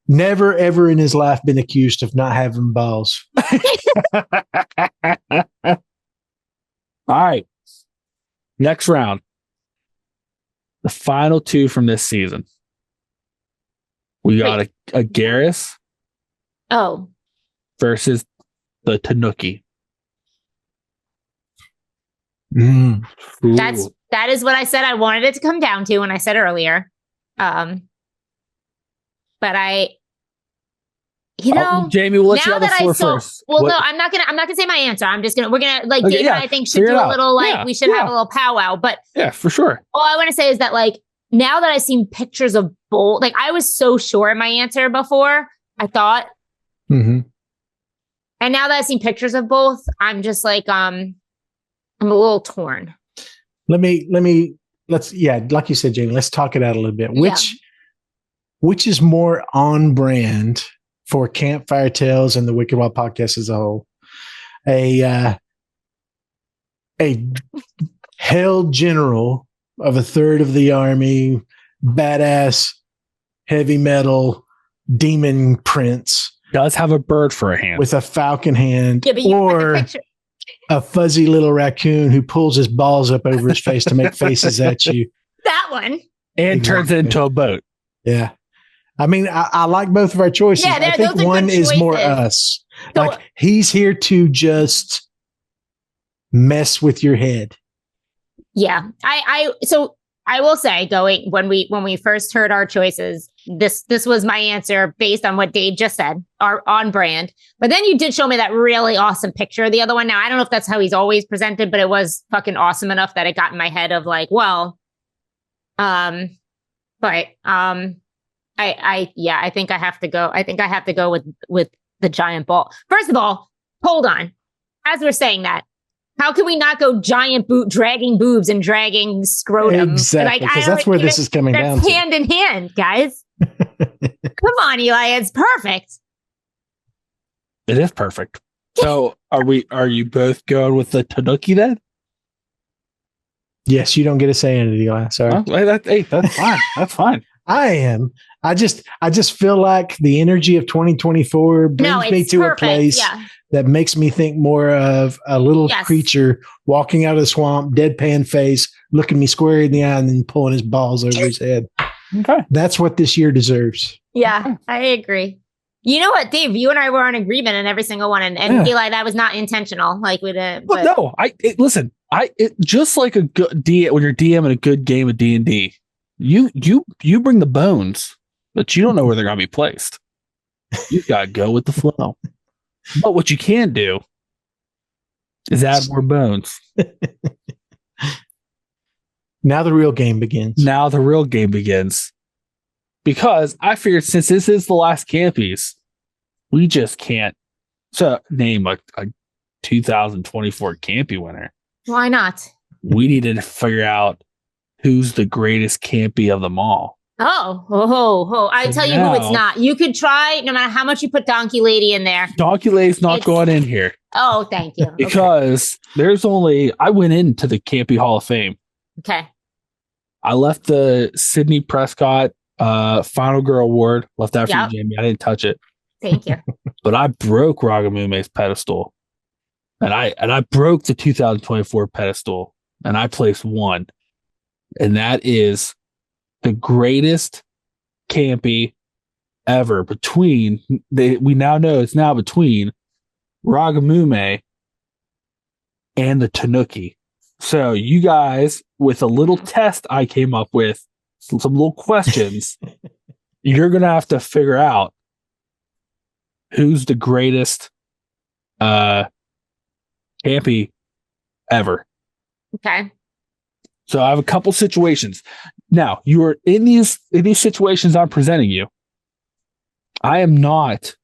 [SPEAKER 2] Never ever in his life been accused of not having balls.
[SPEAKER 1] All right. Next round. The final 2 from this season. We got a Garrus
[SPEAKER 3] Oh,
[SPEAKER 1] versus the Tanuki.
[SPEAKER 2] Mm.
[SPEAKER 1] Ooh.
[SPEAKER 3] that is what I said I wanted it to come down to when I said earlier. But
[SPEAKER 1] Jamie, we'll let you
[SPEAKER 3] now
[SPEAKER 1] have the
[SPEAKER 3] that
[SPEAKER 1] floor
[SPEAKER 3] I saw,
[SPEAKER 1] first.
[SPEAKER 3] well,
[SPEAKER 1] What-
[SPEAKER 3] no, I'm not gonna say my answer. We're gonna like
[SPEAKER 1] Okay,
[SPEAKER 3] Dave
[SPEAKER 1] yeah,
[SPEAKER 3] and I think should
[SPEAKER 1] figure
[SPEAKER 3] do
[SPEAKER 1] it
[SPEAKER 3] a
[SPEAKER 1] out.
[SPEAKER 3] little like
[SPEAKER 1] Yeah,
[SPEAKER 3] we should have a little powwow. But
[SPEAKER 1] Yeah, for sure.
[SPEAKER 3] all I want to say is that like now that I've seen pictures of both, like I was so sure in my answer before, I thought,
[SPEAKER 2] Mhm.
[SPEAKER 3] and now that I've seen pictures of both, I'm just like I'm a little torn.
[SPEAKER 2] Let's like you said, Jamie, let's talk it out a little bit. Which is more on brand for Campfire Tales and the Wicked Wild podcast as a whole? A held general of a third of the army, badass, heavy metal, demon prince
[SPEAKER 1] Does have a bird for a hand.
[SPEAKER 2] with a falcon hand,
[SPEAKER 3] Yeah, but you put the
[SPEAKER 2] or
[SPEAKER 3] picture.
[SPEAKER 2] a fuzzy little raccoon who pulls his balls up over his face to make faces at you.
[SPEAKER 3] That one.
[SPEAKER 1] and turns it into a boat.
[SPEAKER 2] Yeah. I mean, I like both of our choices.
[SPEAKER 3] Yeah,
[SPEAKER 2] I think
[SPEAKER 3] those are
[SPEAKER 2] one
[SPEAKER 3] good
[SPEAKER 2] is more
[SPEAKER 3] choices.
[SPEAKER 2] us.
[SPEAKER 3] So-
[SPEAKER 2] Like he's here to just mess with your head.
[SPEAKER 3] Yeah. So I will say, when we first heard our choices, this was my answer based on what Dave just said, our on brand. But then you did show me that really awesome picture of the other one. Now I don't know if that's how he's always presented, but it was fucking awesome enough that it got in my head of like, well, I think I have to go. I think I have to go with the giant ball. First of all, hold on. As we're saying that, how can we not go giant dragging boobs and dragging scrotum?
[SPEAKER 2] Exactly, because that's where this is coming down to.
[SPEAKER 3] Hand in hand, guys. Come on, Eli. It's perfect.
[SPEAKER 1] It is perfect. So are you both going with the tanuki then?
[SPEAKER 2] Yes, you don't get a say in it, Eli. Sorry.
[SPEAKER 1] That's fine. That's fine.
[SPEAKER 2] I am. I just feel like the energy of 2024 brings me to a place that makes me think more of a little creature walking out of the swamp, deadpan face, looking me square in the eye, and then pulling his balls over his head.
[SPEAKER 1] Okay.
[SPEAKER 2] That's what this year deserves.
[SPEAKER 3] Yeah, I agree. You know what, Dave? You and I were on agreement in every single one, and Eli, that was not intentional. Like we did.
[SPEAKER 1] Well, no. Listen. Just like a good when you're DMing a good game of D&D, you bring the bones, but you don't know where they're going to be placed. You got to go with the flow. But what you can do is add more bones.
[SPEAKER 2] Now the real game begins.
[SPEAKER 1] Because I figured since this is the last Campies, we just can't name a 2024 Campy winner.
[SPEAKER 3] Why not?
[SPEAKER 1] We needed to figure out who's the greatest Campy of them all.
[SPEAKER 3] I tell you who it's not. You could try, no matter how much you put Donkey Lady in there.
[SPEAKER 1] Donkey Lady's not going in here.
[SPEAKER 3] Oh, thank you.
[SPEAKER 1] Because I went into the Campy Hall of Fame.
[SPEAKER 3] Okay. I
[SPEAKER 1] left the Sydney Prescott Final Girl Award. Left that for you, Jamie. I didn't touch it.
[SPEAKER 3] Thank you.
[SPEAKER 1] But I broke Ragamume's pedestal. And I broke the 2024 pedestal. And I placed one. And that is the greatest Campy ever we now know it's now between Ragamume and the Tanuki. So you guys, with a little test I came up with, some little questions, you're going to have to figure out who's the greatest Campy ever.
[SPEAKER 3] Okay.
[SPEAKER 1] So I have a couple situations. Now, you are in these situations I'm presenting you. I am not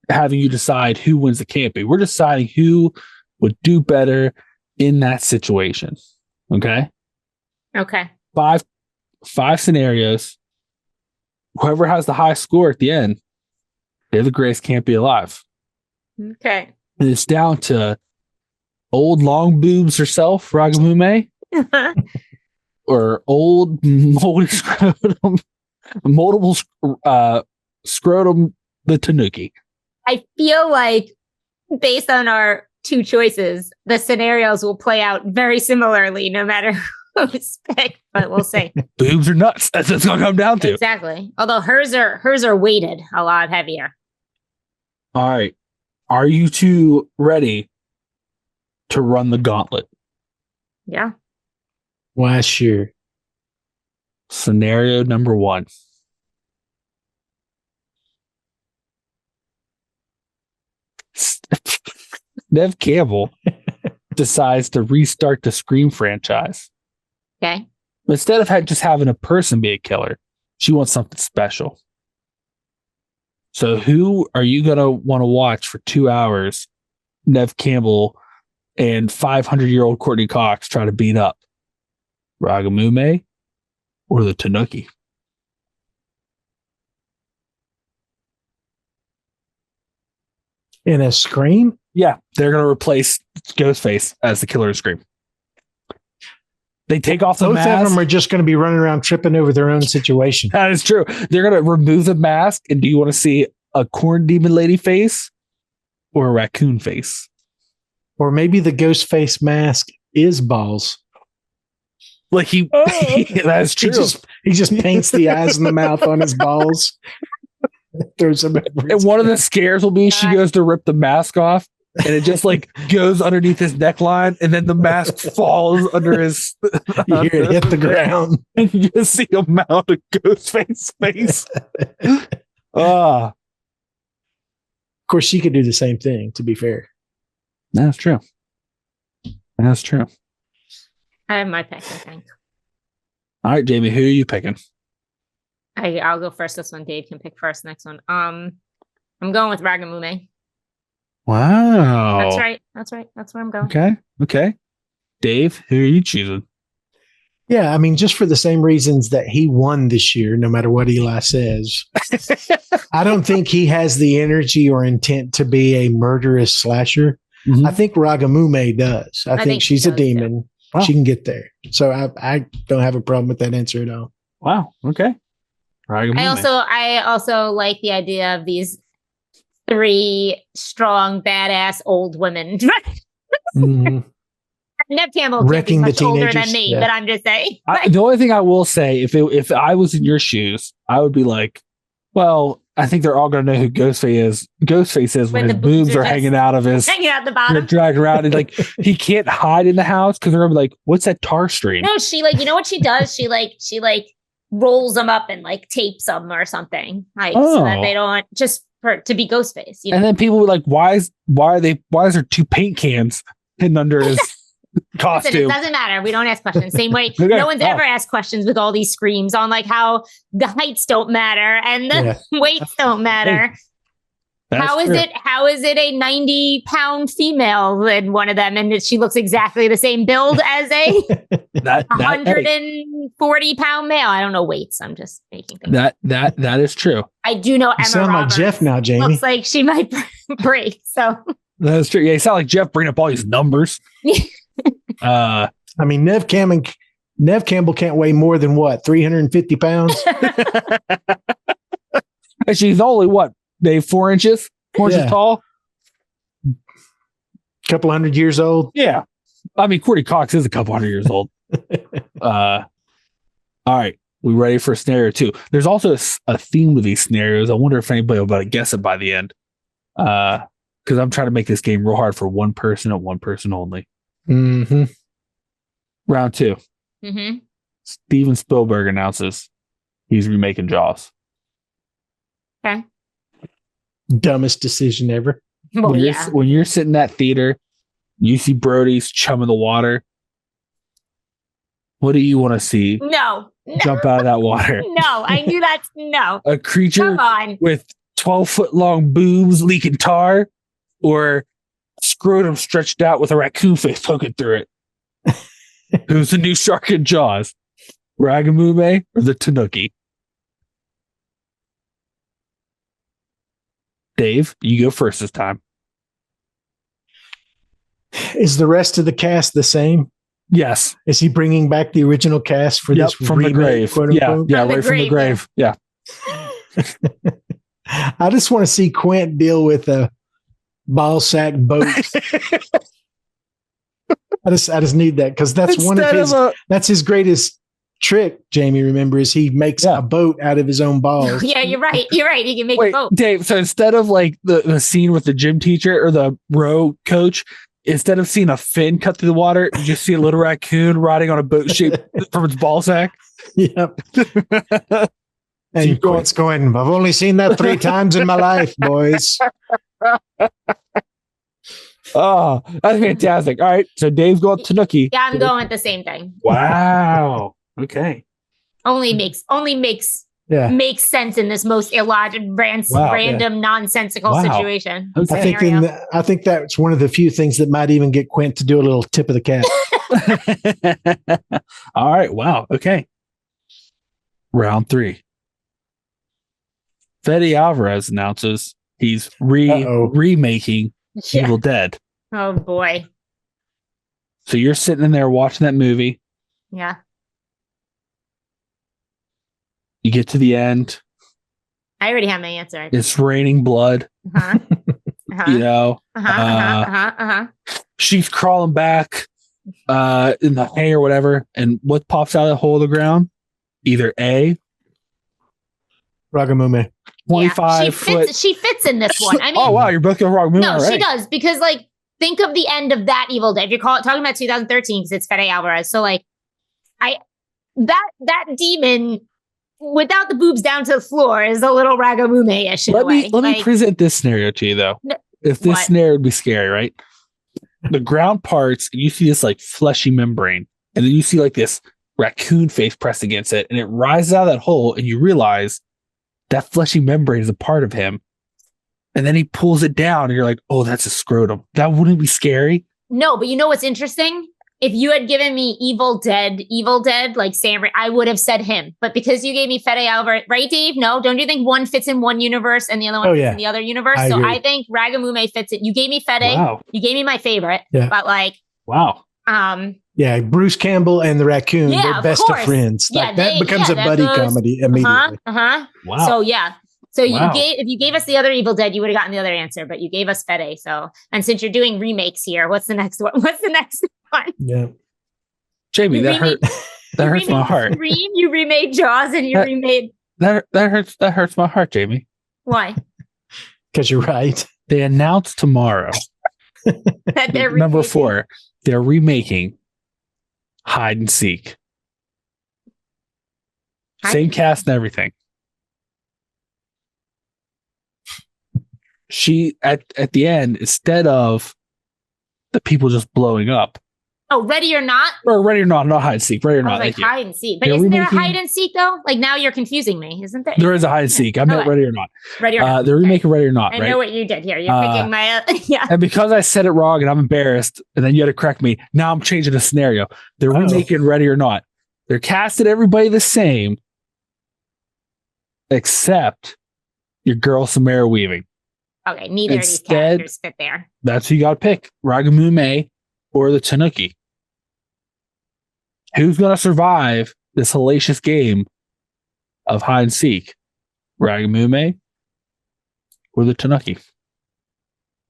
[SPEAKER 1] having you decide who wins the Campy. We're deciding who would do better in that situation. Okay?
[SPEAKER 3] Okay.
[SPEAKER 1] Five scenarios. Whoever has the high score at the end, they're the greatest Campy alive.
[SPEAKER 3] Okay.
[SPEAKER 1] And it's down to old long boobs herself, Ragamume, or old moldy scrotum, multiple scrotum, the Tanuki.
[SPEAKER 3] I feel like, based on our two choices, the scenarios will play out very similarly, no matter who's picked. But we'll see.
[SPEAKER 1] Boobs are nuts. That's what it's gonna come down to.
[SPEAKER 3] Exactly. Although hers are weighted a lot heavier.
[SPEAKER 1] All right. Are you two ready to run the gauntlet?
[SPEAKER 3] Yeah.
[SPEAKER 2] Why, sure.
[SPEAKER 1] Scenario number 1. Nev Campbell decides to restart the Scream franchise.
[SPEAKER 3] Okay.
[SPEAKER 1] Instead of just having a person be a killer, she wants something special. So who are you going to want to watch for 2 hours? Nev Campbell and 500-year-old Courtney Cox try to beat up Ragamume or the Tanuki?
[SPEAKER 2] In a Scream?
[SPEAKER 1] Yeah, they're going to replace Ghostface as the killer in Scream. They take off the mask.
[SPEAKER 2] Both of them are just going to be running around tripping over their own situation.
[SPEAKER 1] That is true. They're going to remove the mask. And do you want to see a corn demon lady face or a raccoon face?
[SPEAKER 2] Or maybe the ghost face mask is balls.
[SPEAKER 1] Like that's true.
[SPEAKER 2] He just paints the eyes and the mouth on his balls. Throws them.
[SPEAKER 1] And one of the scares will be she goes to rip the mask off and it just like goes underneath his neckline, and then the mask falls under his.
[SPEAKER 2] You hear it hit the ground,
[SPEAKER 1] and you just see a mount of Ghostface face. Ah,
[SPEAKER 2] Of course, she could do the same thing. To be fair,
[SPEAKER 1] that's true. That's true.
[SPEAKER 3] I have my pick, I think.
[SPEAKER 1] All right, Jamie, who are you picking?
[SPEAKER 3] I'll go first. This one, Dave can pick first. Next one. I'm going with Ragamume.
[SPEAKER 1] Wow.
[SPEAKER 3] That's right. That's where I'm going.
[SPEAKER 1] Okay. Dave, who are you choosing?
[SPEAKER 2] yeah. I mean, just for the same reasons that he won this year, no matter what Eli says. I don't think he has the energy or intent to be a murderous slasher.
[SPEAKER 1] Mhm.
[SPEAKER 2] I think Ragamume does. I think
[SPEAKER 3] she
[SPEAKER 2] she's a
[SPEAKER 3] does,
[SPEAKER 2] demon.
[SPEAKER 1] Wow.
[SPEAKER 2] She can get there. So I don't have a problem with that answer at all.
[SPEAKER 1] Wow. Okay.
[SPEAKER 3] I also like the idea of these 3 strong, badass old women.
[SPEAKER 2] Mhm.
[SPEAKER 3] Nev Campbell can't be
[SPEAKER 2] Wrecking the
[SPEAKER 3] much older than
[SPEAKER 2] teenagers,
[SPEAKER 3] me,
[SPEAKER 2] yeah.
[SPEAKER 3] but I'm just saying.
[SPEAKER 1] The only thing I will say, if I was in your shoes, I would be like, well, I think they're all going to know who Ghostface is when his
[SPEAKER 3] the
[SPEAKER 1] boobs are
[SPEAKER 3] just
[SPEAKER 1] hanging out of his,
[SPEAKER 3] hanging out the
[SPEAKER 1] they're
[SPEAKER 3] bottom.
[SPEAKER 1] dragged around, and like he can't hide in the house because they're going to be like, what's that tar stream?
[SPEAKER 3] No, she like, you know what she does? She rolls them up and like tapes them or something, like so that they don't to be Ghostface. You know?
[SPEAKER 1] And then people were like, why is there 2 paint cans hidden under his costume?
[SPEAKER 3] Listen, it doesn't matter. We don't ask questions. Same way,
[SPEAKER 1] Okay.
[SPEAKER 3] no one's ever asked questions with all these screams on like how the heights don't matter and the weights don't matter. How is it a 90-pound female in one of them, and she looks exactly the same build as a 140-pound male? I don't know weights. I'm just making things.
[SPEAKER 1] That is true.
[SPEAKER 3] I do know
[SPEAKER 2] You
[SPEAKER 3] Emma
[SPEAKER 2] sound
[SPEAKER 3] Roberts
[SPEAKER 2] like Jeff now, Jamie.
[SPEAKER 3] looks like she might break. So
[SPEAKER 1] That is true. Yeah, you sound like Jeff bringing up all these numbers.
[SPEAKER 2] I mean, Nev Campbell can't weigh more than what, 350 pounds?
[SPEAKER 1] And she's only what, Dave, 4 inches? 4 inches tall?
[SPEAKER 2] Couple hundred years old.
[SPEAKER 1] Yeah. I mean, Courtney Cox is a couple hundred years old. All right. We ready for scenario 2? There's also a theme to these scenarios. I wonder if anybody will be able to guess it by the end. Because I'm trying to make this game real hard for one person and one person only.
[SPEAKER 2] Mm-hmm.
[SPEAKER 1] Round 2.
[SPEAKER 3] Mm-hmm.
[SPEAKER 1] Steven Spielberg announces he's remaking Jaws.
[SPEAKER 3] Okay.
[SPEAKER 2] Dumbest decision ever.
[SPEAKER 3] Well,
[SPEAKER 1] When you're sitting in that theater, you see Brody's chumming the water. What do you want to see
[SPEAKER 3] No.
[SPEAKER 1] jump out of that water?
[SPEAKER 3] No, I knew that. No.
[SPEAKER 1] A creature
[SPEAKER 3] Come on.
[SPEAKER 1] with 12-foot long boobs leaking tar, or scrotum stretched out with a raccoon face poking through it? Who's the new shark in Jaws? Ragamume or the Tanuki? Dave, you go first this time.
[SPEAKER 2] Is the rest of the cast the same?
[SPEAKER 1] Yes.
[SPEAKER 2] Is he bringing back the original cast for this
[SPEAKER 1] from
[SPEAKER 2] remake,
[SPEAKER 1] the grave?
[SPEAKER 2] quote
[SPEAKER 1] Yeah,
[SPEAKER 2] unquote?
[SPEAKER 1] yeah,
[SPEAKER 3] From the
[SPEAKER 1] right from the grave. Yeah.
[SPEAKER 2] I just want to see Quint deal with a ball sack boat. I just need that because that's that's his greatest trick. Jamie, remember, is he makes a boat out of his own balls.
[SPEAKER 3] Yeah, you're right. He can make a boat.
[SPEAKER 1] Dave, so instead of like the scene with the gym teacher or the row coach, instead of seeing a fin cut through the water, you just see a little raccoon riding on a boat shaped from its ball sack.
[SPEAKER 2] Yep. And Quint's going, I've only seen that 3 times in my life, boys.
[SPEAKER 1] Oh, that's fantastic. All right. So Dave's going Tanuki.
[SPEAKER 3] Yeah, I'm going with the same thing.
[SPEAKER 1] Wow. Okay.
[SPEAKER 3] Only makes sense in this most illogical, random, nonsensical situation.
[SPEAKER 1] Okay.
[SPEAKER 2] I think that's one of the few things that might even get Quint to do a little tip of the cap.
[SPEAKER 1] All right. Wow. Okay. Round 3. Fede Alvarez announces he's remaking Evil Dead.
[SPEAKER 3] Oh boy.
[SPEAKER 1] So you're sitting in there watching that movie.
[SPEAKER 3] Yeah.
[SPEAKER 1] You get to the end.
[SPEAKER 3] I already have my answer.
[SPEAKER 1] It's raining blood.
[SPEAKER 3] Uh-huh.
[SPEAKER 1] You know. She's crawling back in the hay or whatever. And what pops out of the hole of the ground? Either A,
[SPEAKER 2] Ragamume.
[SPEAKER 1] 25 foot.
[SPEAKER 3] She fits in this one. I mean,
[SPEAKER 1] oh wow, you're both going Raga Mume.
[SPEAKER 3] No, she does, because like think of the end of that Evil Dead. If you're talking about 2013, because it's Fede Alvarez. So like, that demon without the boobs down to the floor is a little Raga Mume-ish.
[SPEAKER 1] Let me present this scenario to you though. If this scenario would be scary, right? The ground parts, and you see this like fleshy membrane, and then you see like this raccoon face pressed against it, and it rises out of that hole, and you realize that fleshy membrane is a part of him. And then he pulls it down, and you're like, oh, that's a scrotum. That wouldn't be scary.
[SPEAKER 3] No, but you know what's interesting? If you had given me Evil Dead, like Sam, I would have said him. But because you gave me Fede Alvarez, right, Dave? No, don't you think one fits in one universe and the other one fits in the other universe? I agree. I think Raga Mume fits it. You gave me Fede. Wow. You gave me my favorite. Yeah. But like,
[SPEAKER 1] wow.
[SPEAKER 2] Yeah, Bruce Campbell and the raccoon, they're best of friends. Like, that becomes a buddy comedy immediately.
[SPEAKER 3] Wow. So yeah. So if you gave us the other Evil Dead, you would have gotten the other answer, but you gave us Fede. So, and since you're doing remakes here, what's the next one?
[SPEAKER 2] Yeah.
[SPEAKER 1] Jamie, that hurts my heart.
[SPEAKER 3] Scream, you remade Jaws, and you remade
[SPEAKER 1] that hurts my heart, Jamie.
[SPEAKER 3] Why?
[SPEAKER 2] Because you're right.
[SPEAKER 1] They announced tomorrow
[SPEAKER 3] that they're
[SPEAKER 1] number 4. They're remaking Hide and Seek. Same cast and everything. She at the end, instead of the people just blowing up.
[SPEAKER 3] Oh, Ready or Not?
[SPEAKER 1] Or Ready or Not, not Hide and Seek. Ready or Not.
[SPEAKER 3] Like Hide and Seek. But isn't there a Hide and Seek though? Like now you're confusing me, isn't there?
[SPEAKER 1] There is a Hide and Seek. I meant Ready or Not.
[SPEAKER 3] Ready or Not.
[SPEAKER 1] They're remaking Ready or Not.
[SPEAKER 3] I know what you did here. You're picking my
[SPEAKER 1] And because I said it wrong and I'm embarrassed, and then you had to correct me. Now I'm changing the scenario. They're remaking Ready or Not. They're casting everybody the same, except your girl Samara Weaving.
[SPEAKER 3] Okay, neither of these characters fit there.
[SPEAKER 1] That's who you got to pick: Raga Mume or the Tanuki. Who's going to survive this hellacious game of hide and seek? Raga Mume or the Tanuki?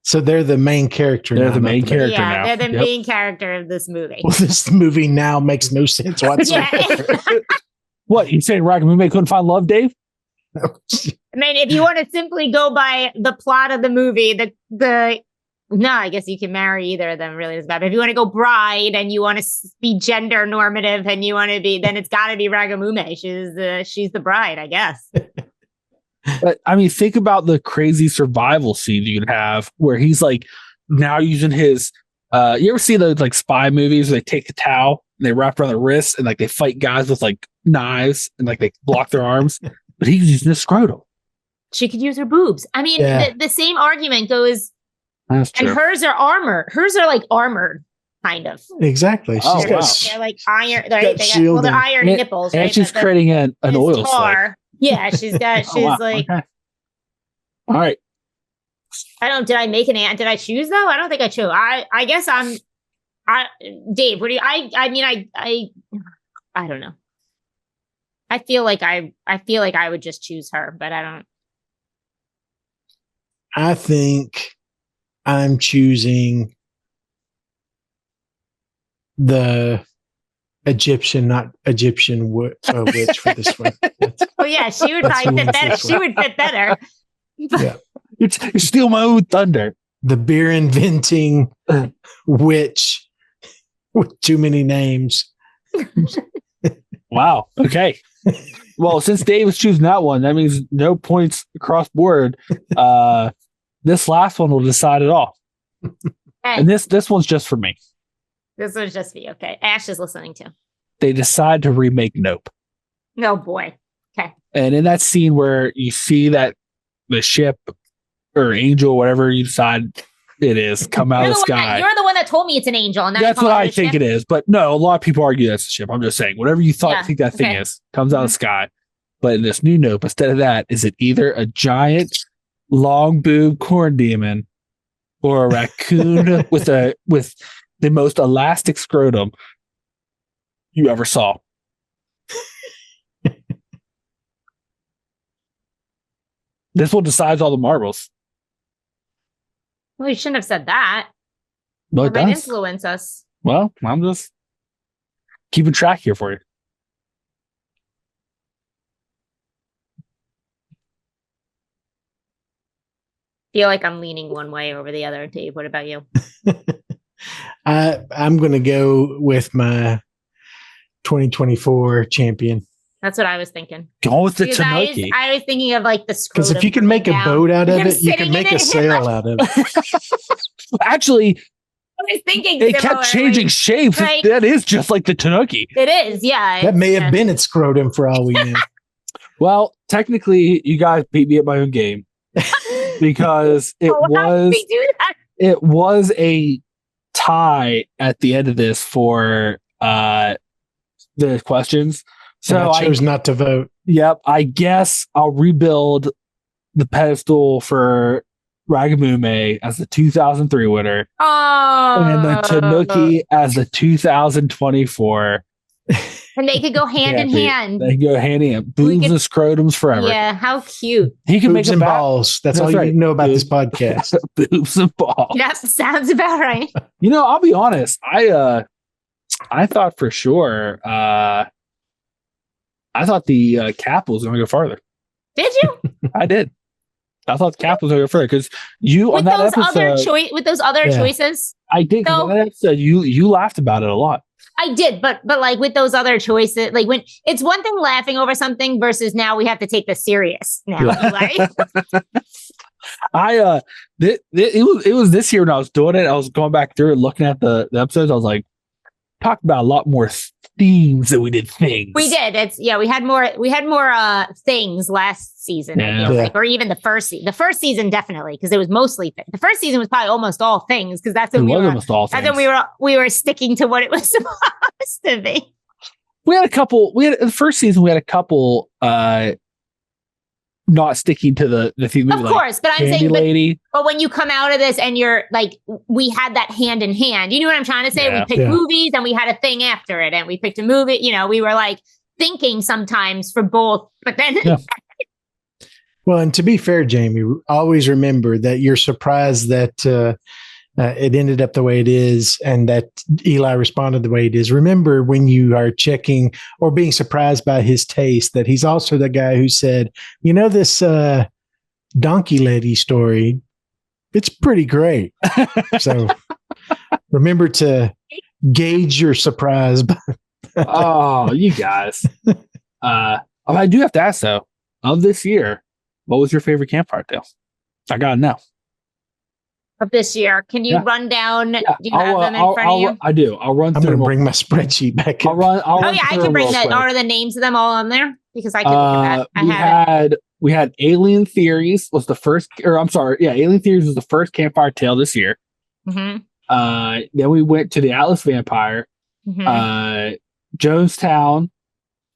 [SPEAKER 2] So they're the main character.
[SPEAKER 1] They're the main character now.
[SPEAKER 3] They're the main character of this movie.
[SPEAKER 2] Well, this movie now makes no sense whatsoever.
[SPEAKER 1] What, you saying Raga Mume couldn't find love, Dave?
[SPEAKER 3] I mean, if you want to simply go by the plot of the movie, no, I guess you can marry either of them. Really, doesn't matter. If you want to go bride and you want to be gender normative and you want to be, then it's got to be Raga Mume. She's the bride, I guess.
[SPEAKER 1] But I mean, think about the crazy survival scene you could have where he's like now using his. You ever see those like spy movies where they take a towel and they wrap around their wrists and like they fight guys with like knives and like they block their arms? But he's using a scrotum.
[SPEAKER 3] She could use her boobs. I mean, the same argument goes.
[SPEAKER 1] That's true.
[SPEAKER 3] And hers are armor. Hers are like armored, kind of.
[SPEAKER 2] Exactly.
[SPEAKER 3] They're like iron. They're iron nipples.
[SPEAKER 1] And
[SPEAKER 3] right?
[SPEAKER 1] she's creating an oil slick.
[SPEAKER 3] Yeah, she's got. She's like.
[SPEAKER 1] Okay. All right.
[SPEAKER 3] Did I make did I choose though? I don't think I chose. I guess Dave, what do you? I mean, I don't know. I feel like I would just choose her, but I don't.
[SPEAKER 2] I think I'm choosing the Egyptian, not Egyptian witch for this one.
[SPEAKER 3] Oh yeah, she would probably fit better. She would fit better.
[SPEAKER 2] Yeah,
[SPEAKER 1] you steal my own thunder.
[SPEAKER 2] The beer inventing witch with too many names.
[SPEAKER 1] Wow. Okay. Well, since Dave was choosing that one, that means no points across board. This last one will decide it all.
[SPEAKER 3] Okay.
[SPEAKER 1] And this one's just for me.
[SPEAKER 3] This one's just for you. Okay. Ash is listening too.
[SPEAKER 1] They decide to remake Nope.
[SPEAKER 3] Oh boy. Okay.
[SPEAKER 1] And in that scene where you see that the ship or angel, whatever you decide it is, come out of the sky.
[SPEAKER 3] You're the one that told me it's an angel. And
[SPEAKER 1] that's what I think it is. But no, a lot of people argue that's a ship. I'm just saying, whatever you think that thing is, comes out of the sky. But in this new Nope, instead of that, is it either a giant long boob corn demon or a raccoon with the most elastic scrotum you ever saw? This one decides all the marbles.
[SPEAKER 3] Well, you shouldn't have said that.
[SPEAKER 1] Well,
[SPEAKER 3] it might influence us.
[SPEAKER 1] Well, I'm just keeping track here for you.
[SPEAKER 3] feel like I'm leaning one way over the other. Dave, what about you?
[SPEAKER 2] I'm going to go with my 2024 champion.
[SPEAKER 3] That's what I was thinking.
[SPEAKER 1] Go with the
[SPEAKER 3] Because
[SPEAKER 1] Tanuki.
[SPEAKER 3] I was thinking of like the
[SPEAKER 2] Because if you can make a boat out of it, you can make a sail out of it.
[SPEAKER 1] Actually,
[SPEAKER 3] I was thinking
[SPEAKER 1] it kept changing shapes.
[SPEAKER 3] Like-
[SPEAKER 1] That is just like the Tanuki.
[SPEAKER 3] It is, yeah.
[SPEAKER 2] That may have been its scrotum for all we know.
[SPEAKER 1] Well, technically, you guys beat me at my own game because it
[SPEAKER 3] we
[SPEAKER 1] was a tie at the end of this for the questions.
[SPEAKER 2] So I chose not to vote.
[SPEAKER 1] Yep, I guess I'll rebuild the pedestal for Ragamume as the 2003 winner, and the Tanuki as the 2024.
[SPEAKER 3] And they could go hand in hand.
[SPEAKER 1] They go hand in hand. Boobs and scrotums forever.
[SPEAKER 3] Yeah, how cute.
[SPEAKER 1] He can
[SPEAKER 2] Boobs
[SPEAKER 1] make
[SPEAKER 2] and balls. That's all you need to know about this podcast.
[SPEAKER 1] Boobs and balls.
[SPEAKER 3] That sounds about right.
[SPEAKER 1] You know, I'll be honest. I thought for sure. I thought the cap was going to go farther.
[SPEAKER 3] Did you?
[SPEAKER 1] I did. I thought the cap was going to go further because you
[SPEAKER 3] with
[SPEAKER 1] on that
[SPEAKER 3] those
[SPEAKER 1] episode.
[SPEAKER 3] with those other choices.
[SPEAKER 1] I did.
[SPEAKER 3] So,
[SPEAKER 1] on that episode, you laughed about it a lot.
[SPEAKER 3] I did, but like with those other choices, like when it's one thing laughing over something versus now we have to take this serious. Now, right?
[SPEAKER 1] It was this year when I was doing it. I was going back through and looking at the episodes. I was like, talked about a lot more themes than we did things.
[SPEAKER 3] We did. We had more things last season, I feel like, or even the first season. The first season definitely, because it was mostly the first season was probably almost all things, because that's when we were sticking to what it was supposed to be.
[SPEAKER 1] We had the first season we had a couple not sticking to the theme.
[SPEAKER 3] Of course, but I'm saying
[SPEAKER 1] lady.
[SPEAKER 3] But when you come out of this and you're like, we had that hand in hand. You know what I'm trying to say?
[SPEAKER 1] Yeah.
[SPEAKER 3] We picked movies and we had a thing after it, and we picked a movie. You know, we were like thinking sometimes for both, but then.
[SPEAKER 1] Yeah.
[SPEAKER 2] Well, and to be fair, Jamie, always remember that you're surprised that it ended up the way it is and that Eli responded the way it is. Remember when you are checking or being surprised by his taste, that he's also the guy who said, you know, this donkey lady story, it's pretty great. So remember to gauge your surprise.
[SPEAKER 1] Oh, you guys. I do have to ask though, of this year, what was your favorite Campfire Tale? I gotta know.
[SPEAKER 3] Of this year, can you run down? Do you have them in front of you?
[SPEAKER 1] I do. I'll run.
[SPEAKER 2] I'm going to bring my spreadsheet back.
[SPEAKER 1] I'll run.
[SPEAKER 3] I can bring that. Are the names of them all on there? Because I can look at that.
[SPEAKER 1] We had Alien Theories was the first, or I'm sorry, Alien Theories was the first Campfire Tale this year.
[SPEAKER 3] Mm-hmm.
[SPEAKER 1] Then we went to the Atlas Vampire, Jonestown,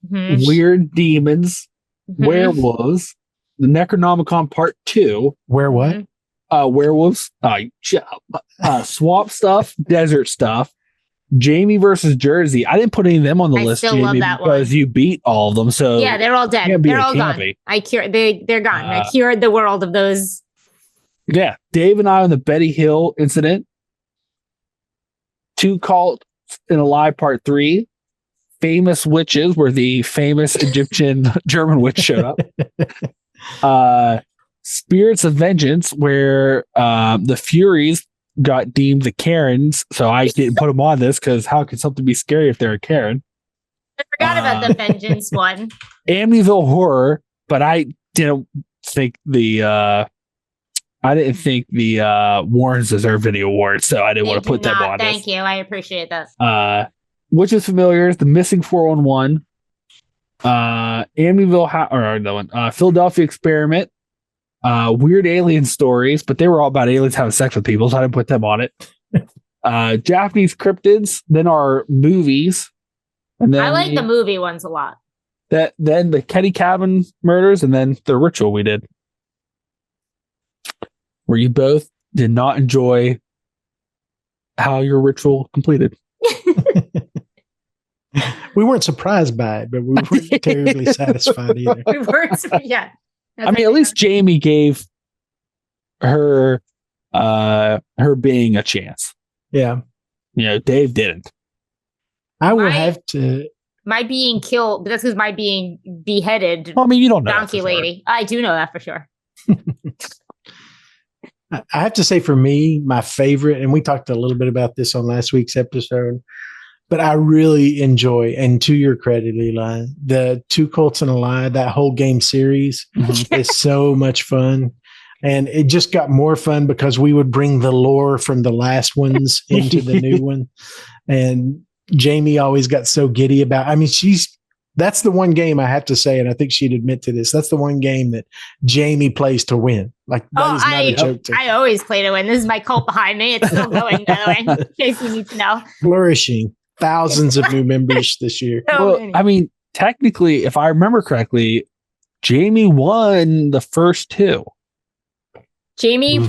[SPEAKER 1] Weird Demons, Werewolves, the Necronomicon Part 2.
[SPEAKER 2] Where what?
[SPEAKER 1] Werewolves, swamp stuff, desert stuff, Jamie versus Jersey. I didn't put any of them on the list, Jamie, because you beat all of them. So
[SPEAKER 3] yeah, they're all dead. They're all gone. I cured. They're gone. I cured the world of those.
[SPEAKER 1] Yeah, Dave and I on the Betty Hill incident. Two Cult in a Lie Part 3. Famous Witches, where the famous Egyptian German witch showed up. Spirits of Vengeance, where the Furies got deemed the Karens, so I didn't put them on this because how could something be scary if they're a Karen?
[SPEAKER 3] I forgot about the Vengeance one.
[SPEAKER 1] Amityville Horror, but I didn't think the Warrens deserved any awards, so I didn't want to put them on.
[SPEAKER 3] Thank you, I appreciate that.
[SPEAKER 1] Witches Familiars, The Missing 411, Amityville, Philadelphia Experiment. Weird alien stories, but they were all about aliens having sex with people, so I didn't put them on it. Japanese cryptids, then our movies, and then
[SPEAKER 3] I like the movie ones a lot.
[SPEAKER 1] Then the Kenny Cabin murders, and then the ritual we did, where you both did not enjoy how your ritual completed.
[SPEAKER 2] We weren't surprised by it, but we weren't terribly satisfied either.
[SPEAKER 3] We weren't, yeah.
[SPEAKER 1] I mean, at least Jamie gave her being a chance.
[SPEAKER 2] Yeah.
[SPEAKER 1] You know, Dave didn't.
[SPEAKER 2] I will have to.
[SPEAKER 3] My being killed, but that's because my being beheaded.
[SPEAKER 1] Well, I mean, you don't know.
[SPEAKER 3] Donkey lady. I do know that for sure.
[SPEAKER 2] I have to say, for me, my favorite, and we talked a little bit about this on last week's episode, but I really enjoy, and to your credit, Eli, the Two Colts and a Lie, that whole game series is so much fun. And it just got more fun because we would bring the lore from the last ones into the new one. And Jamie always got so giddy about, I mean, that's the one game I have to say, and I think she'd admit to this. That's the one game that Jamie plays to win. Like, that is not a joke.
[SPEAKER 3] I always play to win. This is my cult behind me. It's still going, by the way, in case you need to know.
[SPEAKER 2] Flourishing. Thousands of new members this year.
[SPEAKER 1] Well, I mean, technically, if I remember correctly, Jamie won the first two.
[SPEAKER 3] Jamie,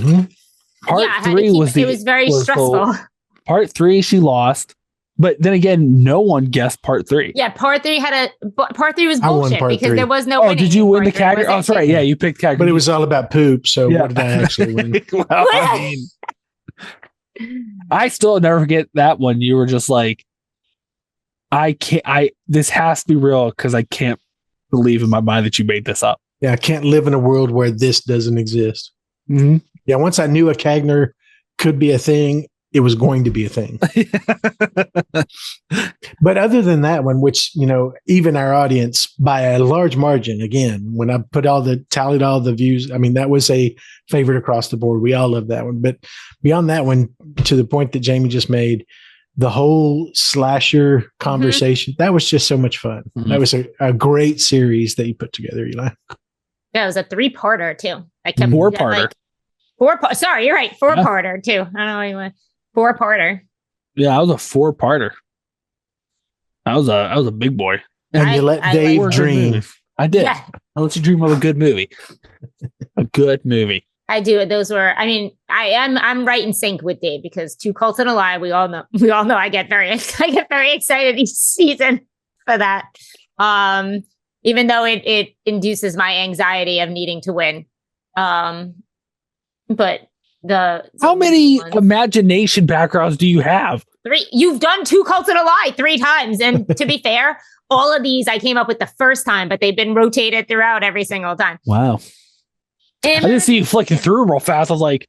[SPEAKER 1] Part three
[SPEAKER 3] it was very stressful.
[SPEAKER 1] Part 3, she lost. But then again, no one guessed part 3.
[SPEAKER 3] Yeah, part 3 was bullshit because there was no.
[SPEAKER 1] Oh, did you win the category? Oh, sorry. Yeah, you picked category.
[SPEAKER 2] But it was all about poop. So what did I actually win?
[SPEAKER 1] Well, I mean, I still never forget that one. You were just like, this has to be real because I can't believe in my mind that you made this up.
[SPEAKER 2] Yeah, I can't live in a world where this doesn't exist.
[SPEAKER 1] Mm-hmm.
[SPEAKER 2] Yeah, once I knew a Cagner could be a thing, it was going to be a thing. But other than that one, which, even our audience by a large margin, again, when I tallied all the views, I mean, that was a favorite across the board. We all love that one. But beyond that one, to the point that Jamie just made, the whole slasher conversation, that was just so much fun. That was a great series that you put together, Eli.
[SPEAKER 3] Yeah, it was a 3-parter too. I kept
[SPEAKER 1] 4-parter.
[SPEAKER 3] Sorry, you're right. 4-parter too. I don't know what you want. 4-parter.
[SPEAKER 1] Yeah, I was a 4-parter. I was a big boy.
[SPEAKER 2] And you let Dave dream.
[SPEAKER 1] I did.
[SPEAKER 3] Yeah.
[SPEAKER 1] I let you dream of a good movie. A good movie.
[SPEAKER 3] I do. Those were. I mean, I'm right in sync with Dave because Two Cults and a Lie. We all know. I get very excited each season for that. Even though it induces my anxiety of needing to win. But how
[SPEAKER 1] many imagination backgrounds do you have?
[SPEAKER 3] 3. You've done Two Cults and a Lie 3 times, and to be fair, all of these I came up with the first time, but they've been rotated throughout every single time.
[SPEAKER 1] Wow.
[SPEAKER 3] And
[SPEAKER 1] I didn't see you flicking through real fast. I was like,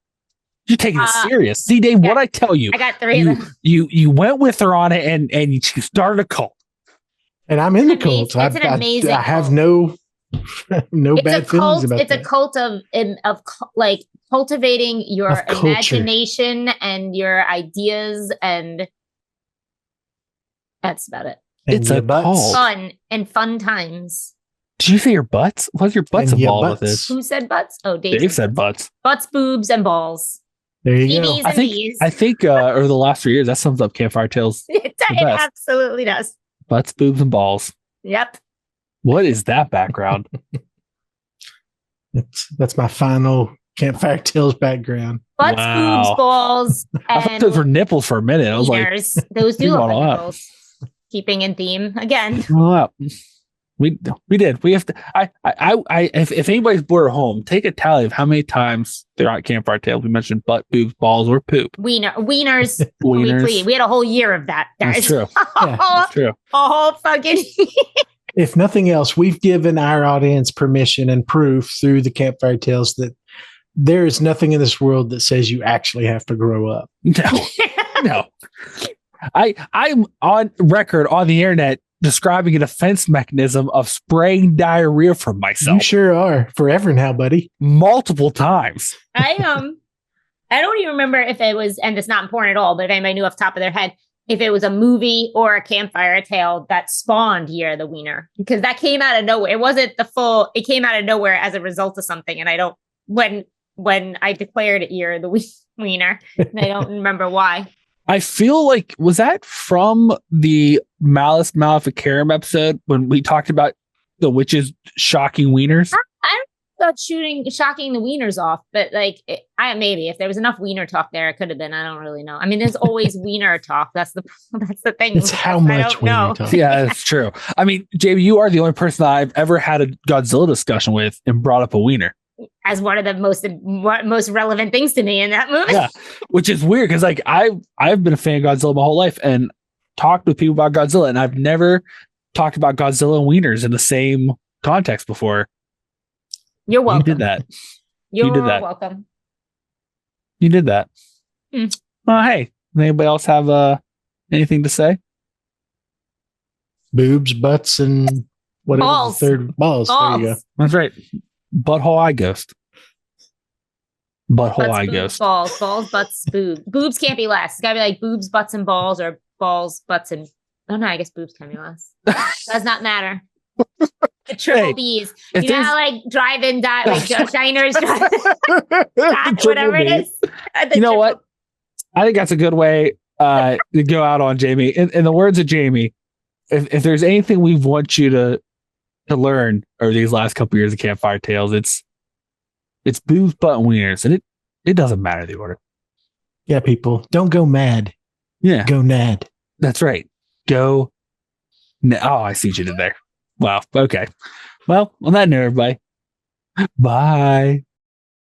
[SPEAKER 1] you're taking this serious. See, Dave, what I tell you.
[SPEAKER 3] I got 3 of them.
[SPEAKER 1] You went with her on it and you started a cult.
[SPEAKER 2] And I'm in the cult.
[SPEAKER 3] It's an amazing
[SPEAKER 2] I have no bad feelings about
[SPEAKER 3] it's
[SPEAKER 2] that.
[SPEAKER 3] It's a cult of like cultivating your imagination and your ideas, and that's about it.
[SPEAKER 2] And
[SPEAKER 1] it's a cult.
[SPEAKER 3] Fun times.
[SPEAKER 1] Did you say your butts? What's your butts involved with this?
[SPEAKER 3] Who said butts? Oh,
[SPEAKER 1] Dave said butts.
[SPEAKER 3] Butts, boobs, and balls.
[SPEAKER 2] There you go.
[SPEAKER 1] I think over the last 3 years, that sums up Campfire Tales.
[SPEAKER 3] It absolutely does.
[SPEAKER 1] Butts, boobs, and balls.
[SPEAKER 3] Yep.
[SPEAKER 1] What is that background?
[SPEAKER 2] That's my final Campfire Tales background.
[SPEAKER 3] Butts, boobs, balls.
[SPEAKER 1] I thought those were nipples for a minute. I was
[SPEAKER 3] wieners. Like, those do look like nipples. Keeping in theme again.
[SPEAKER 1] We did. We have to. If anybody's bored at home, take a tally of how many times throughout Campfire Tales we mentioned butt, boobs, balls, or poop.
[SPEAKER 3] Wieners. We had a whole year of that, guys.
[SPEAKER 1] That's true. That's true.
[SPEAKER 3] A whole fucking.
[SPEAKER 2] If nothing else, we've given our audience permission and proof through the Campfire Tales that there is nothing in this world that says you actually have to grow up.
[SPEAKER 1] No. I'm on record on the internet describing a defense mechanism of spraying diarrhea from myself.
[SPEAKER 2] You sure are. Forever now, buddy.
[SPEAKER 1] Multiple times.
[SPEAKER 3] I don't even remember if it was, and it's not important at all, but if anybody knew off the top of their head, if it was a movie or a Campfire Tale that spawned Year of the Wiener, because that came out of nowhere. It wasn't it came out of nowhere as a result of something. And when I declared it Year of the Wiener, and I don't remember why.
[SPEAKER 1] I feel like, was that from the Malice Maleficarum episode when we talked about the witches shocking wieners?
[SPEAKER 3] I don't know about shocking the wieners off, but maybe if there was enough wiener talk there, it could have been. I don't really know. I mean, there's always wiener talk. That's the thing.
[SPEAKER 2] It's how much wiener talk.
[SPEAKER 1] Yeah, that's true. I mean, JB, you are the only person that I've ever had a Godzilla discussion with and brought up a wiener
[SPEAKER 3] as one of the most relevant things to me in that movie.
[SPEAKER 1] Yeah, which is weird because I've been a fan of Godzilla my whole life and talked with people about Godzilla, and I've never talked about Godzilla and wieners in the same context before.
[SPEAKER 3] You're welcome.
[SPEAKER 1] You did that.
[SPEAKER 3] You're welcome.
[SPEAKER 1] You did that.
[SPEAKER 3] Mm.
[SPEAKER 1] Hey, anybody else have anything to say?
[SPEAKER 2] Boobs, butts, and whatever.
[SPEAKER 3] Balls.
[SPEAKER 2] The third balls. There you go.
[SPEAKER 1] That's right. Butthole eye ghost. Butthole
[SPEAKER 3] Butts,
[SPEAKER 1] eye
[SPEAKER 3] boobs,
[SPEAKER 1] ghost.
[SPEAKER 3] balls, butts, boobs. Boobs can't be last. It's gotta be like boobs, butts, and balls, or balls, butts, and oh no, I guess boobs can be last. Does not matter. The triple
[SPEAKER 1] Hey,
[SPEAKER 3] B's.
[SPEAKER 1] if
[SPEAKER 3] You know how like drive-in like diners, whatever it is.
[SPEAKER 1] You know what? I think that's a good way to go out on Jamie. In the words of Jamie, if there's anything we want you to learn over these last couple years of Campfire Tales, it's boobs, butt, and wieners, and it doesn't matter the order.
[SPEAKER 2] Yeah, people, don't go mad.
[SPEAKER 1] Yeah,
[SPEAKER 2] go nad.
[SPEAKER 1] That's right. Go. Oh, I see what you did there. Wow. Okay. Well, on that note, everybody. Bye.